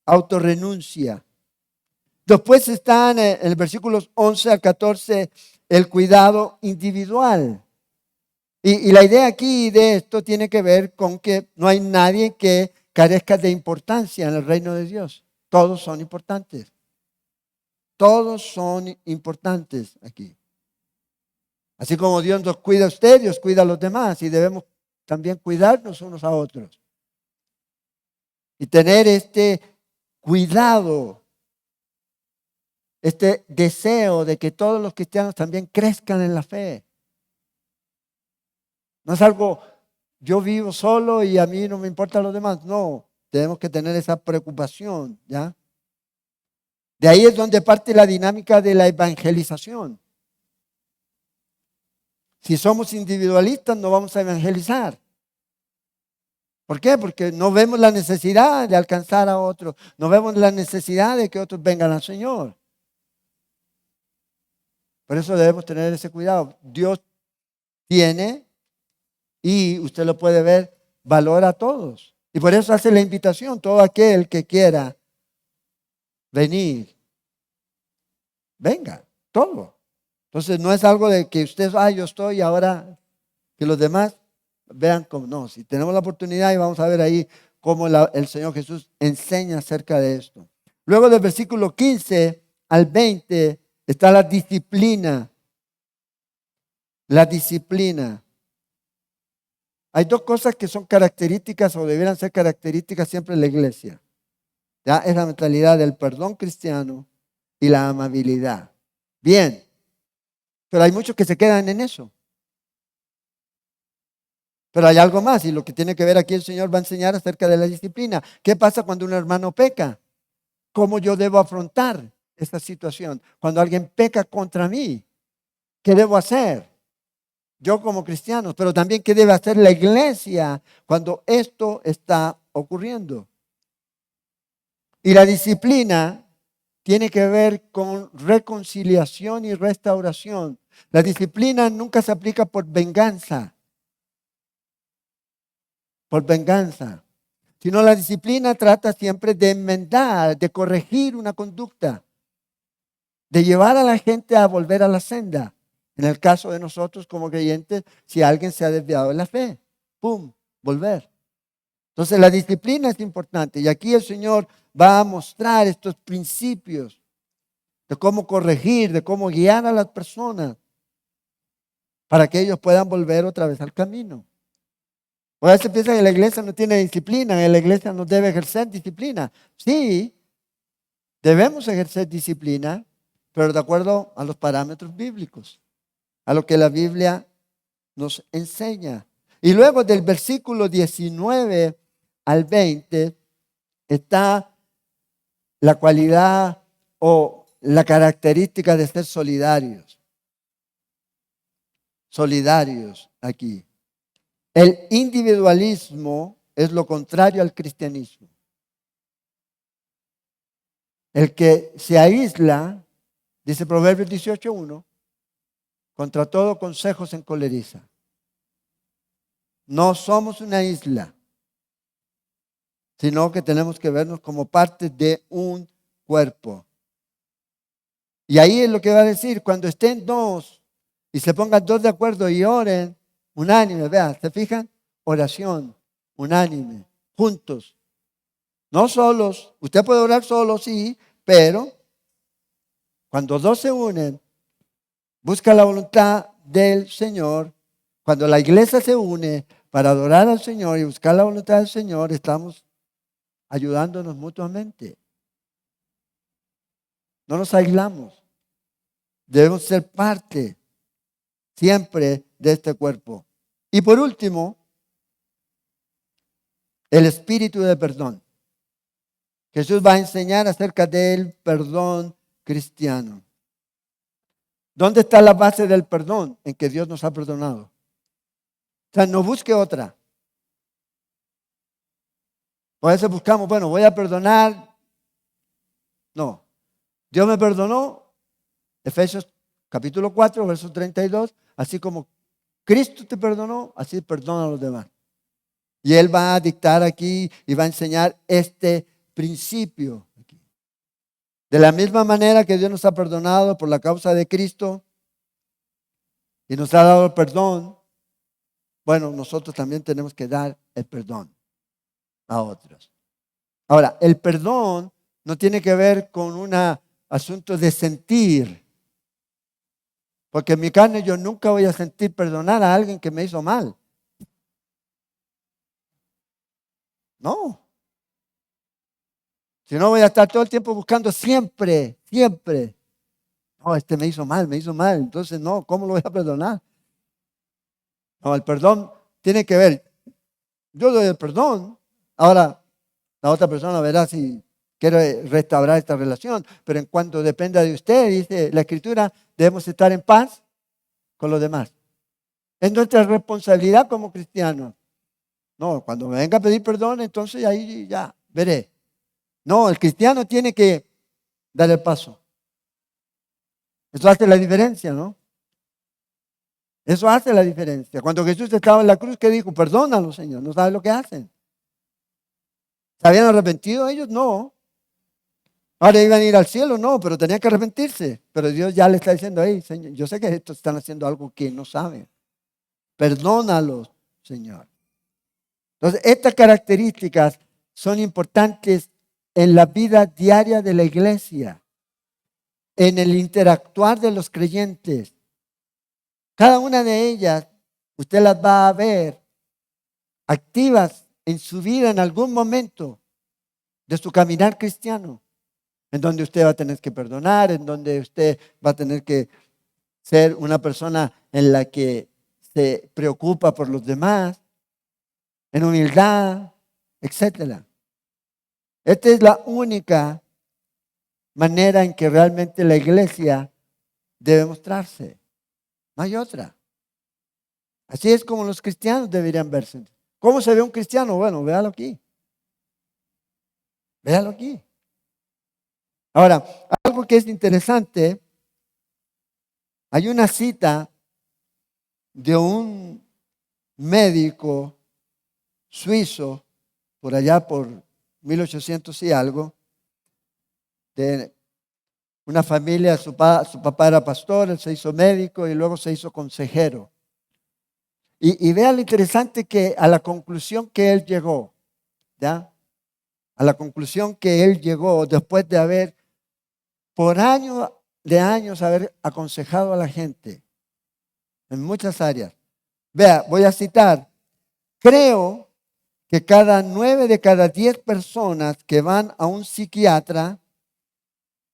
autorrenuncia. Después están en el versículos 11 al 14 el cuidado individual. Y la idea aquí de esto tiene que ver con que no hay nadie que carezca de importancia en el reino de Dios. Todos son importantes. Todos son importantes aquí. Así como Dios nos cuida a usted, Dios cuida a los demás y debemos también cuidarnos unos a otros. Y tener este cuidado, este deseo de que todos los cristianos también crezcan en la fe. No es algo, yo vivo solo y a mí no me importan los demás. No, tenemos que tener esa preocupación, ¿ya? De ahí es donde parte la dinámica de la evangelización. Si somos individualistas, no vamos a evangelizar. ¿Por qué? Porque no vemos la necesidad de alcanzar a otros. No vemos la necesidad de que otros vengan al Señor. Por eso debemos tener ese cuidado. Dios tiene, y usted lo puede ver, valora a todos. Y por eso hace la invitación, todo aquel que quiera venir, venga, todo. Entonces no es algo de que usted, yo estoy ahora, que los demás vean como no. Si tenemos la oportunidad y vamos a ver ahí cómo el Señor Jesús enseña acerca de esto. Luego del versículo 15 al 20 está la disciplina. La disciplina. Hay dos cosas que son características o debieran ser características siempre en la iglesia. ¿Ya? Es la mentalidad del perdón cristiano y la amabilidad. Bien, pero hay muchos que se quedan en eso. Pero hay algo más y lo que tiene que ver aquí el Señor va a enseñar acerca de la disciplina. ¿Qué pasa cuando un hermano peca? ¿Cómo yo debo afrontar esta situación? Cuando alguien peca contra mí, ¿qué debo hacer? Yo como cristiano, pero también qué debe hacer la iglesia cuando esto está ocurriendo. Y la disciplina tiene que ver con reconciliación y restauración. La disciplina nunca se aplica por venganza. Por venganza. Sino la disciplina trata siempre de enmendar, de corregir una conducta, de llevar a la gente a volver a la senda. En el caso de nosotros como creyentes, si alguien se ha desviado de la fe, ¡pum!, volver. Entonces la disciplina es importante y aquí el Señor va a mostrar estos principios de cómo corregir, de cómo guiar a las personas para que ellos puedan volver otra vez al camino. O a veces piensan que la iglesia no tiene disciplina, que la iglesia no debe ejercer disciplina. Sí, debemos ejercer disciplina, pero de acuerdo a los parámetros bíblicos. a lo que la Biblia nos enseña. Y luego del versículo 19 al 20 está la cualidad o la característica de ser solidarios. Solidarios aquí. El individualismo es lo contrario al cristianismo. El que se aísla, dice Proverbios 18:1, contra todo consejo se encoleriza. No somos una isla, sino que tenemos que vernos como parte de un cuerpo. Y ahí es lo que va a decir, cuando estén dos y se pongan dos de acuerdo y oren, unánime, vean, ¿se fijan? Oración, unánime, juntos. No solos. Usted puede orar solo, sí, pero cuando dos se unen, busca la voluntad del Señor. Cuando la iglesia se une para adorar al Señor y buscar la voluntad del Señor, estamos ayudándonos mutuamente. No nos aislamos. Debemos ser parte siempre de este cuerpo. Y por último, el espíritu de perdón. Jesús va a enseñar acerca del perdón cristiano. ¿Dónde está la base del perdón? En que Dios nos ha perdonado. O sea, no busque otra. Por eso buscamos, bueno, voy a perdonar. No. Dios me perdonó. Efesios capítulo 4, verso 32. Así como Cristo te perdonó, así perdona a los demás. Y Él va a dictar aquí y va a enseñar este principio. De la misma manera que Dios nos ha perdonado por la causa de Cristo y nos ha dado el perdón, bueno, nosotros también tenemos que dar el perdón a otros. Ahora, el perdón no tiene que ver con un asunto de sentir, porque en mi carne yo nunca voy a sentir perdonar a alguien que me hizo mal. No. Si no, voy a estar todo el tiempo buscando siempre. No, este me hizo mal. Entonces, no, ¿cómo lo voy a perdonar? No, el perdón tiene que ver. Yo doy el perdón. Ahora, la otra persona verá si quiere restaurar esta relación. Pero en cuanto dependa de usted, dice la Escritura, debemos estar en paz con los demás. Es nuestra responsabilidad como cristianos. No, cuando me venga a pedir perdón, entonces ahí ya veré. No, el cristiano tiene que dar el paso. Eso hace la diferencia, ¿no? Eso hace la diferencia. Cuando Jesús estaba en la cruz, ¿qué dijo? Perdónalo, Señor. No sabes lo que hacen. ¿Se habían arrepentido ellos? No. Ahora iban a ir al cielo, no, pero tenían que arrepentirse. Pero Dios ya le está diciendo, hey, Señor, yo sé que estos están haciendo algo que no saben. Perdónalos, Señor. Entonces, estas características son importantes en la vida diaria de la iglesia, en el interactuar de los creyentes. Cada una de ellas, usted las va a ver activas en su vida en algún momento de su caminar cristiano, en donde usted va a tener que perdonar, en donde usted va a tener que ser una persona en la que se preocupa por los demás, en humildad, etc. Esta es la única manera en que realmente la iglesia debe mostrarse. No hay otra. Así es como los cristianos deberían verse. ¿Cómo se ve un cristiano? Bueno, véalo aquí. Véalo aquí. Ahora, algo que es interesante, hay una cita de un médico suizo, por allá por 1800 y algo, de una familia, su papá era pastor, él se hizo médico y luego se hizo consejero. Y vea lo interesante que a la conclusión que él llegó, ¿ya? A la conclusión que él llegó después de haber, por años de años, haber aconsejado a la gente en muchas áreas. Vea, voy a citar, creo que cada 9 de cada 10 personas que van a un psiquiatra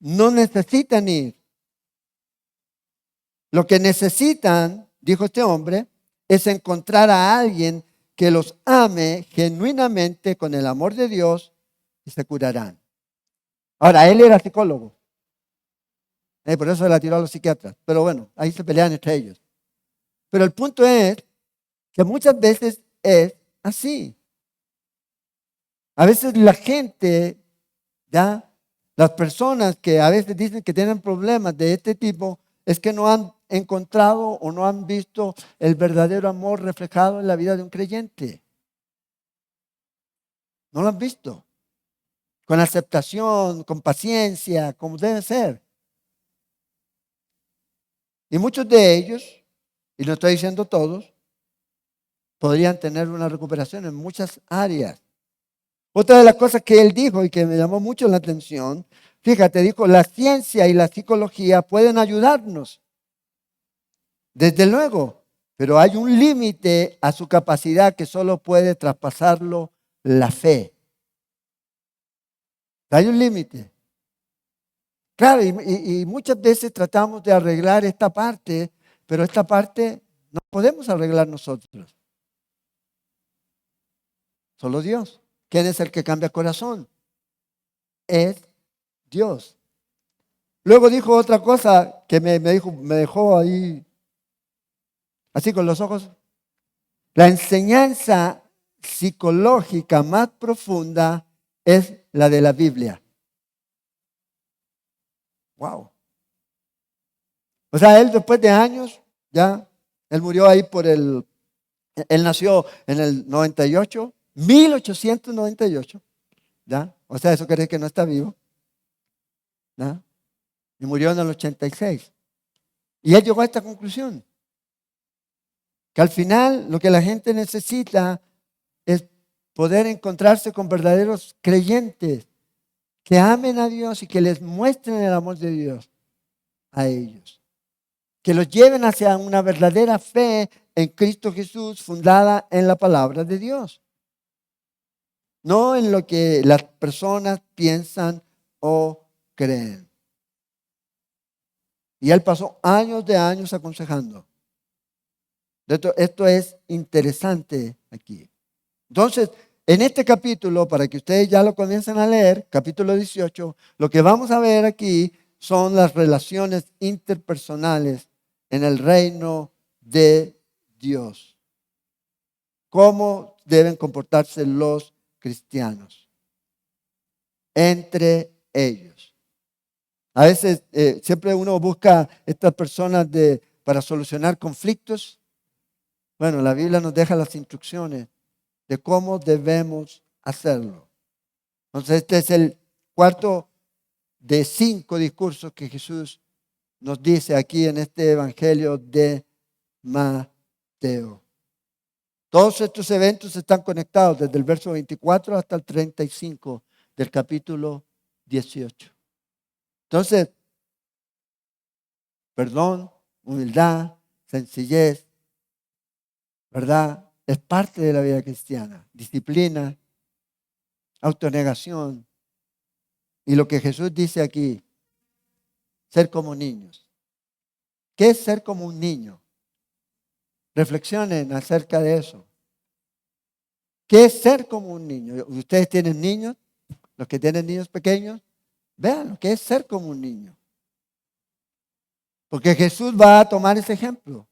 no necesitan ir. Lo que necesitan, dijo este hombre, es encontrar a alguien que los ame genuinamente con el amor de Dios y se curarán. Ahora, él era psicólogo. Por eso se la tiró a los psiquiatras. Pero bueno, ahí se pelean entre ellos. Pero el punto es que muchas veces es así. A veces la gente, ¿ya? Las personas que a veces dicen que tienen problemas de este tipo, es que no han encontrado o no han visto el verdadero amor reflejado en la vida de un creyente. No lo han visto. Con aceptación, con paciencia, como debe ser. Y muchos de ellos, y no estoy diciendo todos, podrían tener una recuperación en muchas áreas. Otra de las cosas que él dijo y que me llamó mucho la atención, fíjate, dijo, la ciencia y la psicología pueden ayudarnos, desde luego, pero hay un límite a su capacidad que solo puede traspasarlo la fe. Hay un límite. Claro, y muchas veces tratamos de arreglar esta parte, pero esta parte no podemos arreglar nosotros. Solo Dios. ¿Quién es el que cambia corazón? Es Dios. Luego dijo otra cosa que me dejó ahí, así con los ojos. La enseñanza psicológica más profunda es la de la Biblia. Wow. O sea, él después de años, ya, él murió ahí él nació en el 98, 1898, ¿ya? O sea, eso quiere decir que no está vivo, ¿ya? Y murió en el 86. Y él llegó a esta conclusión, que al final lo que la gente necesita es poder encontrarse con verdaderos creyentes que amen a Dios y que les muestren el amor de Dios a ellos. Que los lleven hacia una verdadera fe en Cristo Jesús fundada en la palabra de Dios. No en lo que las personas piensan o creen. Y él pasó años de años aconsejando. Esto es interesante aquí. Entonces, en este capítulo, para que ustedes ya lo comiencen a leer, capítulo 18, lo que vamos a ver aquí son las relaciones interpersonales en el reino de Dios. Cómo deben comportarse los cristianos entre ellos. A veces siempre uno busca estas personas para solucionar conflictos. Bueno, la Biblia nos deja las instrucciones de cómo debemos hacerlo. Entonces, este es el cuarto de 5 discursos que Jesús nos dice aquí en este Evangelio de Mateo. Todos estos eventos están conectados desde el verso 24 hasta el 35 del capítulo 18. Entonces, perdón, humildad, sencillez, ¿verdad? Es parte de la vida cristiana. Disciplina, autonegación. Y lo que Jesús dice aquí, ser como niños. ¿Qué es ser como un niño? Reflexionen acerca de eso. ¿Qué es ser como un niño? Ustedes tienen niños, los que tienen niños pequeños, vean lo que es ser como un niño. Porque Jesús va a tomar ese ejemplo.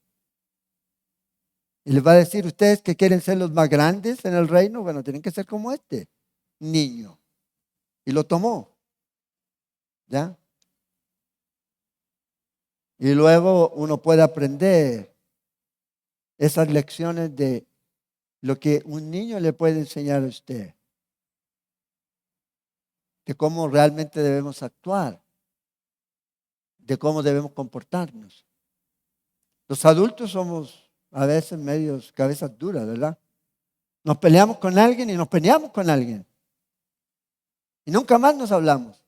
Y les va a decir, ustedes que quieren ser los más grandes en el reino, bueno, tienen que ser como este niño. Y lo tomó. ¿Ya? Y luego uno puede aprender esas lecciones de lo que un niño le puede enseñar a usted. De cómo realmente debemos actuar. De cómo debemos comportarnos. Los adultos somos a veces medios cabezas duras, ¿verdad? Nos peleamos con alguien y nos peleamos con alguien. Y nunca más nos hablamos.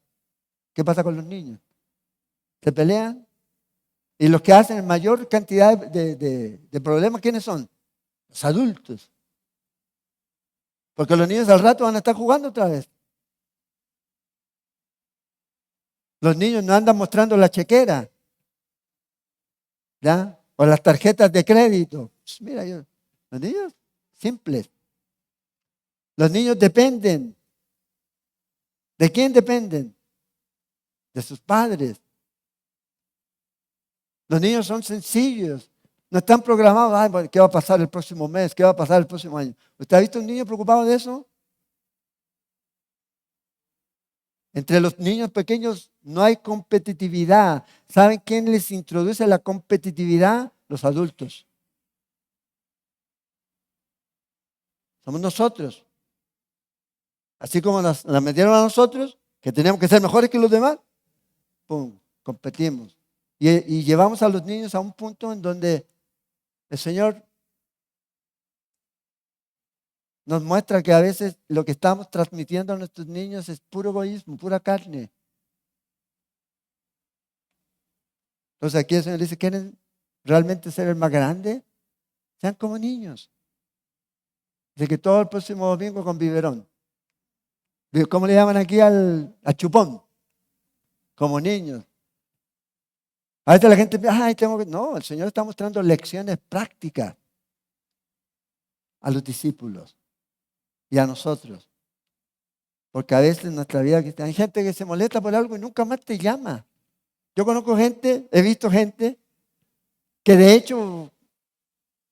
¿Qué pasa con los niños? Se pelean. Y los que hacen mayor cantidad de problemas, ¿quiénes son? Los adultos. Porque los niños al rato van a estar jugando otra vez. Los niños no andan mostrando la chequera ¿ya? O las tarjetas de crédito. Pues mira, los niños simples. Los niños dependen. ¿De quién dependen? De sus padres. Los niños son sencillos. No están programados. Ay, bueno, ¿qué va a pasar el próximo mes? ¿Qué va a pasar el próximo año? ¿Usted ha visto un niño preocupado de eso? Entre los niños pequeños no hay competitividad. ¿Saben quién les introduce la competitividad? Los adultos. Somos nosotros. Así como la metieron a nosotros, que teníamos que ser mejores que los demás, ¡pum! Competimos. Y llevamos a los niños a un punto en donde el Señor nos muestra que a veces lo que estamos transmitiendo a nuestros niños es puro egoísmo, pura carne. Entonces aquí el Señor dice, ¿quieren realmente ser el más grande? Sean como niños. Dice que todo el próximo domingo con biberón. ¿Cómo le llaman aquí al chupón? Como niños. A veces la gente piensa, ay, tengo que... No, el Señor está mostrando lecciones prácticas a los discípulos y a nosotros. Porque a veces en nuestra vida hay gente que se molesta por algo y nunca más te llama. Yo conozco gente, he visto gente que de hecho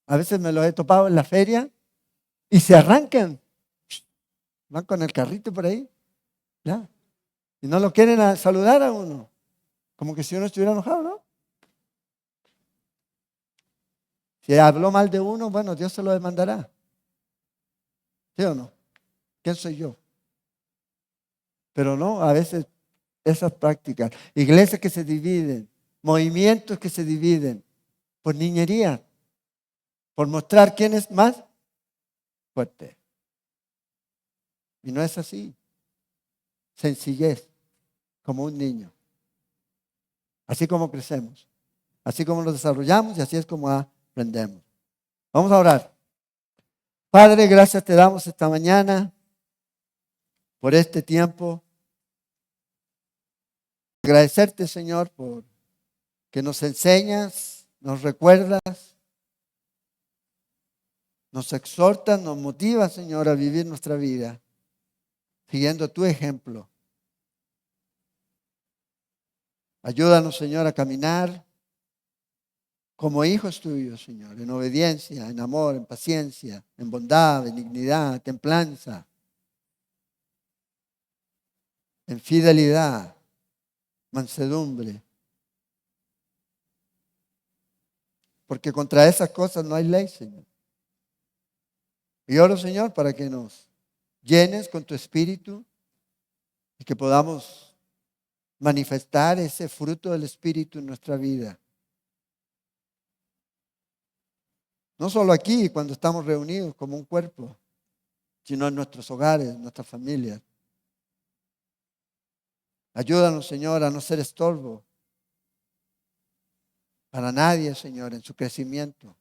a veces me lo he topado en la feria y se arrancan. Van con el carrito por ahí. ¿Ya? Y no lo quieren saludar a uno. Como que si uno estuviera enojado, ¿no? Si habló mal de uno, bueno, Dios se lo demandará. ¿Sí o no? ¿Quién soy yo? Pero no, a veces esas prácticas, iglesias que se dividen, movimientos que se dividen por niñería, por mostrar quién es más fuerte. Y no es así. Sencillez, como un niño. Así como crecemos, así como nos desarrollamos y así es como aprendemos. Vamos a orar. Padre, gracias te damos esta mañana por este tiempo. Agradecerte, Señor, por que nos enseñas, nos recuerdas, nos exhortas, nos motivas, Señor, a vivir nuestra vida siguiendo tu ejemplo. Ayúdanos, Señor, a caminar como hijos tuyos, Señor, en obediencia, en amor, en paciencia, en bondad, benignidad, templanza, en fidelidad, mansedumbre. Porque contra esas cosas no hay ley, Señor. Y oro, Señor, para que nos llenes con tu espíritu y que podamos manifestar ese fruto del espíritu en nuestra vida. No solo aquí, cuando estamos reunidos como un cuerpo, sino en nuestros hogares, en nuestras familias. Ayúdanos, Señor, a no ser estorbo para nadie, Señor, en su crecimiento,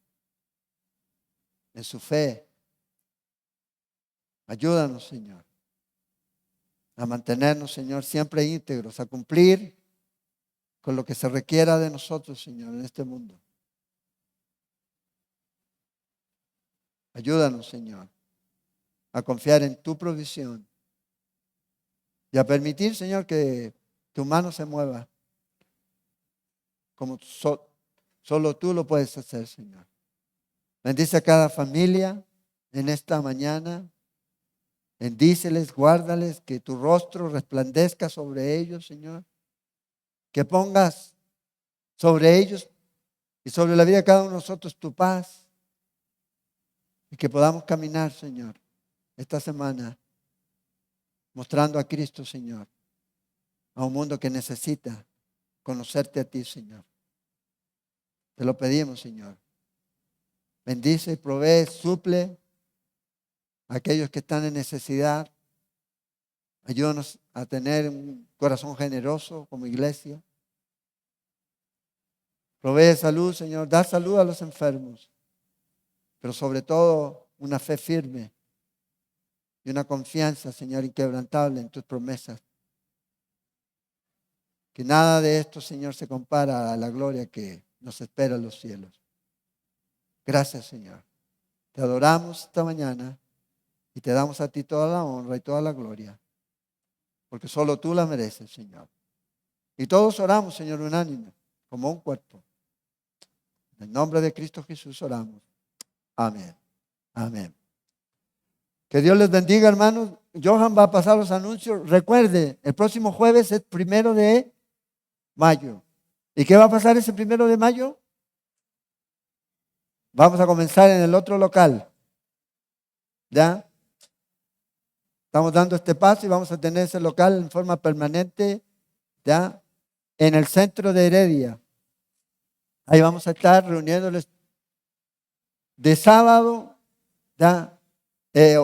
en su fe. Ayúdanos, Señor, a mantenernos, Señor, siempre íntegros, a cumplir con lo que se requiera de nosotros, Señor, en este mundo. Ayúdanos, Señor, a confiar en tu provisión y a permitir, Señor, que tu mano se mueva como solo tú lo puedes hacer, Señor. Bendice a cada familia en esta mañana. Bendíceles, guárdales, que tu rostro resplandezca sobre ellos, Señor. Que pongas sobre ellos y sobre la vida de cada uno de nosotros tu paz. Y que podamos caminar, Señor, esta semana mostrando a Cristo, Señor, a un mundo que necesita conocerte a ti, Señor. Te lo pedimos, Señor. Bendice, provee, suple a aquellos que están en necesidad. Ayúdanos a tener un corazón generoso como iglesia. Provee salud, Señor. Da salud a los enfermos. Pero sobre todo una fe firme y una confianza, Señor, inquebrantable en tus promesas. Que nada de esto, Señor, se compara a la gloria que nos espera en los cielos. Gracias, Señor. Te adoramos esta mañana y te damos a ti toda la honra y toda la gloria, porque solo tú la mereces, Señor. Y todos oramos, Señor, unánime, como un cuerpo. En el nombre de Cristo Jesús oramos. Amén. Amén. Que Dios les bendiga, hermanos. Johan va a pasar los anuncios. Recuerde, el próximo jueves es 1 de mayo. ¿Y qué va a pasar ese 1 de mayo? Vamos a comenzar en el otro local. ¿Ya? Estamos dando este paso y vamos a tener ese local en forma permanente, ¿ya? En el centro de Heredia. Ahí vamos a estar reuniéndoles de sábado, ¿ya?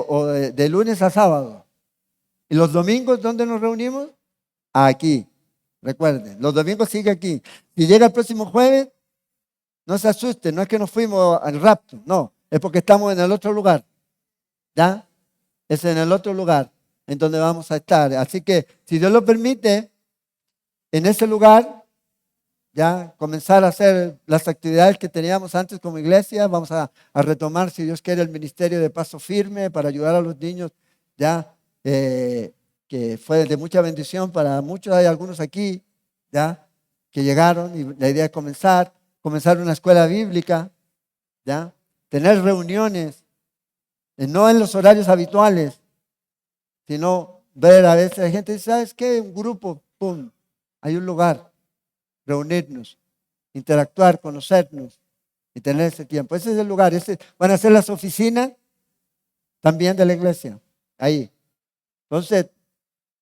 O de lunes a sábado. ¿Y los domingos dónde nos reunimos? Aquí. Recuerden, los domingos sigue aquí. Si llega el próximo jueves, no se asusten, no es que nos fuimos al rapto, no, es porque estamos en el otro lugar. ¿Ya? Es en el otro lugar en donde vamos a estar. Así que, si Dios lo permite, en ese lugar, ya comenzar a hacer las actividades que teníamos antes como iglesia. Vamos a retomar, si Dios quiere, el ministerio de Paso Firme para ayudar a los niños, ya que fue de mucha bendición para muchos. Hay algunos aquí, ya que llegaron y la idea es comenzar una escuela bíblica, ya tener reuniones, no en los horarios habituales, sino ver a veces hay gente que dice, ¿sabes qué? Un grupo, pum, hay un lugar, reunirnos, interactuar, conocernos y tener ese tiempo. Ese es el lugar. Van a ser las oficinas también de la iglesia, ahí. Entonces,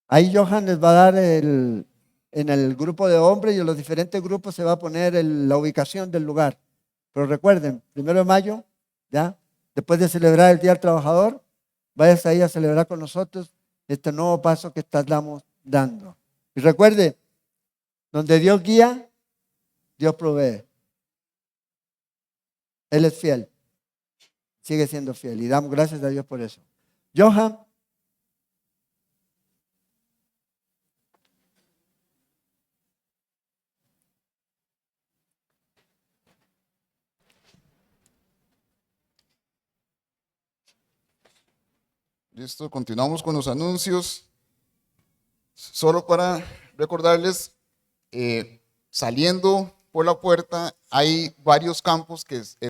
ahí Johan les va a dar en el grupo de hombres y en los diferentes grupos se va a poner la ubicación del lugar. Pero recuerden, 1 de mayo, ¿ya? Después de celebrar el Día del Trabajador, vayas ahí a celebrar con nosotros este nuevo paso que estamos dando. Y recuerde, donde Dios guía, Dios provee. Él es fiel. Sigue siendo fiel. Y damos gracias a Dios por eso. Johan. Listo, continuamos con los anuncios. Solo para recordarles, saliendo por la puerta hay varios campos que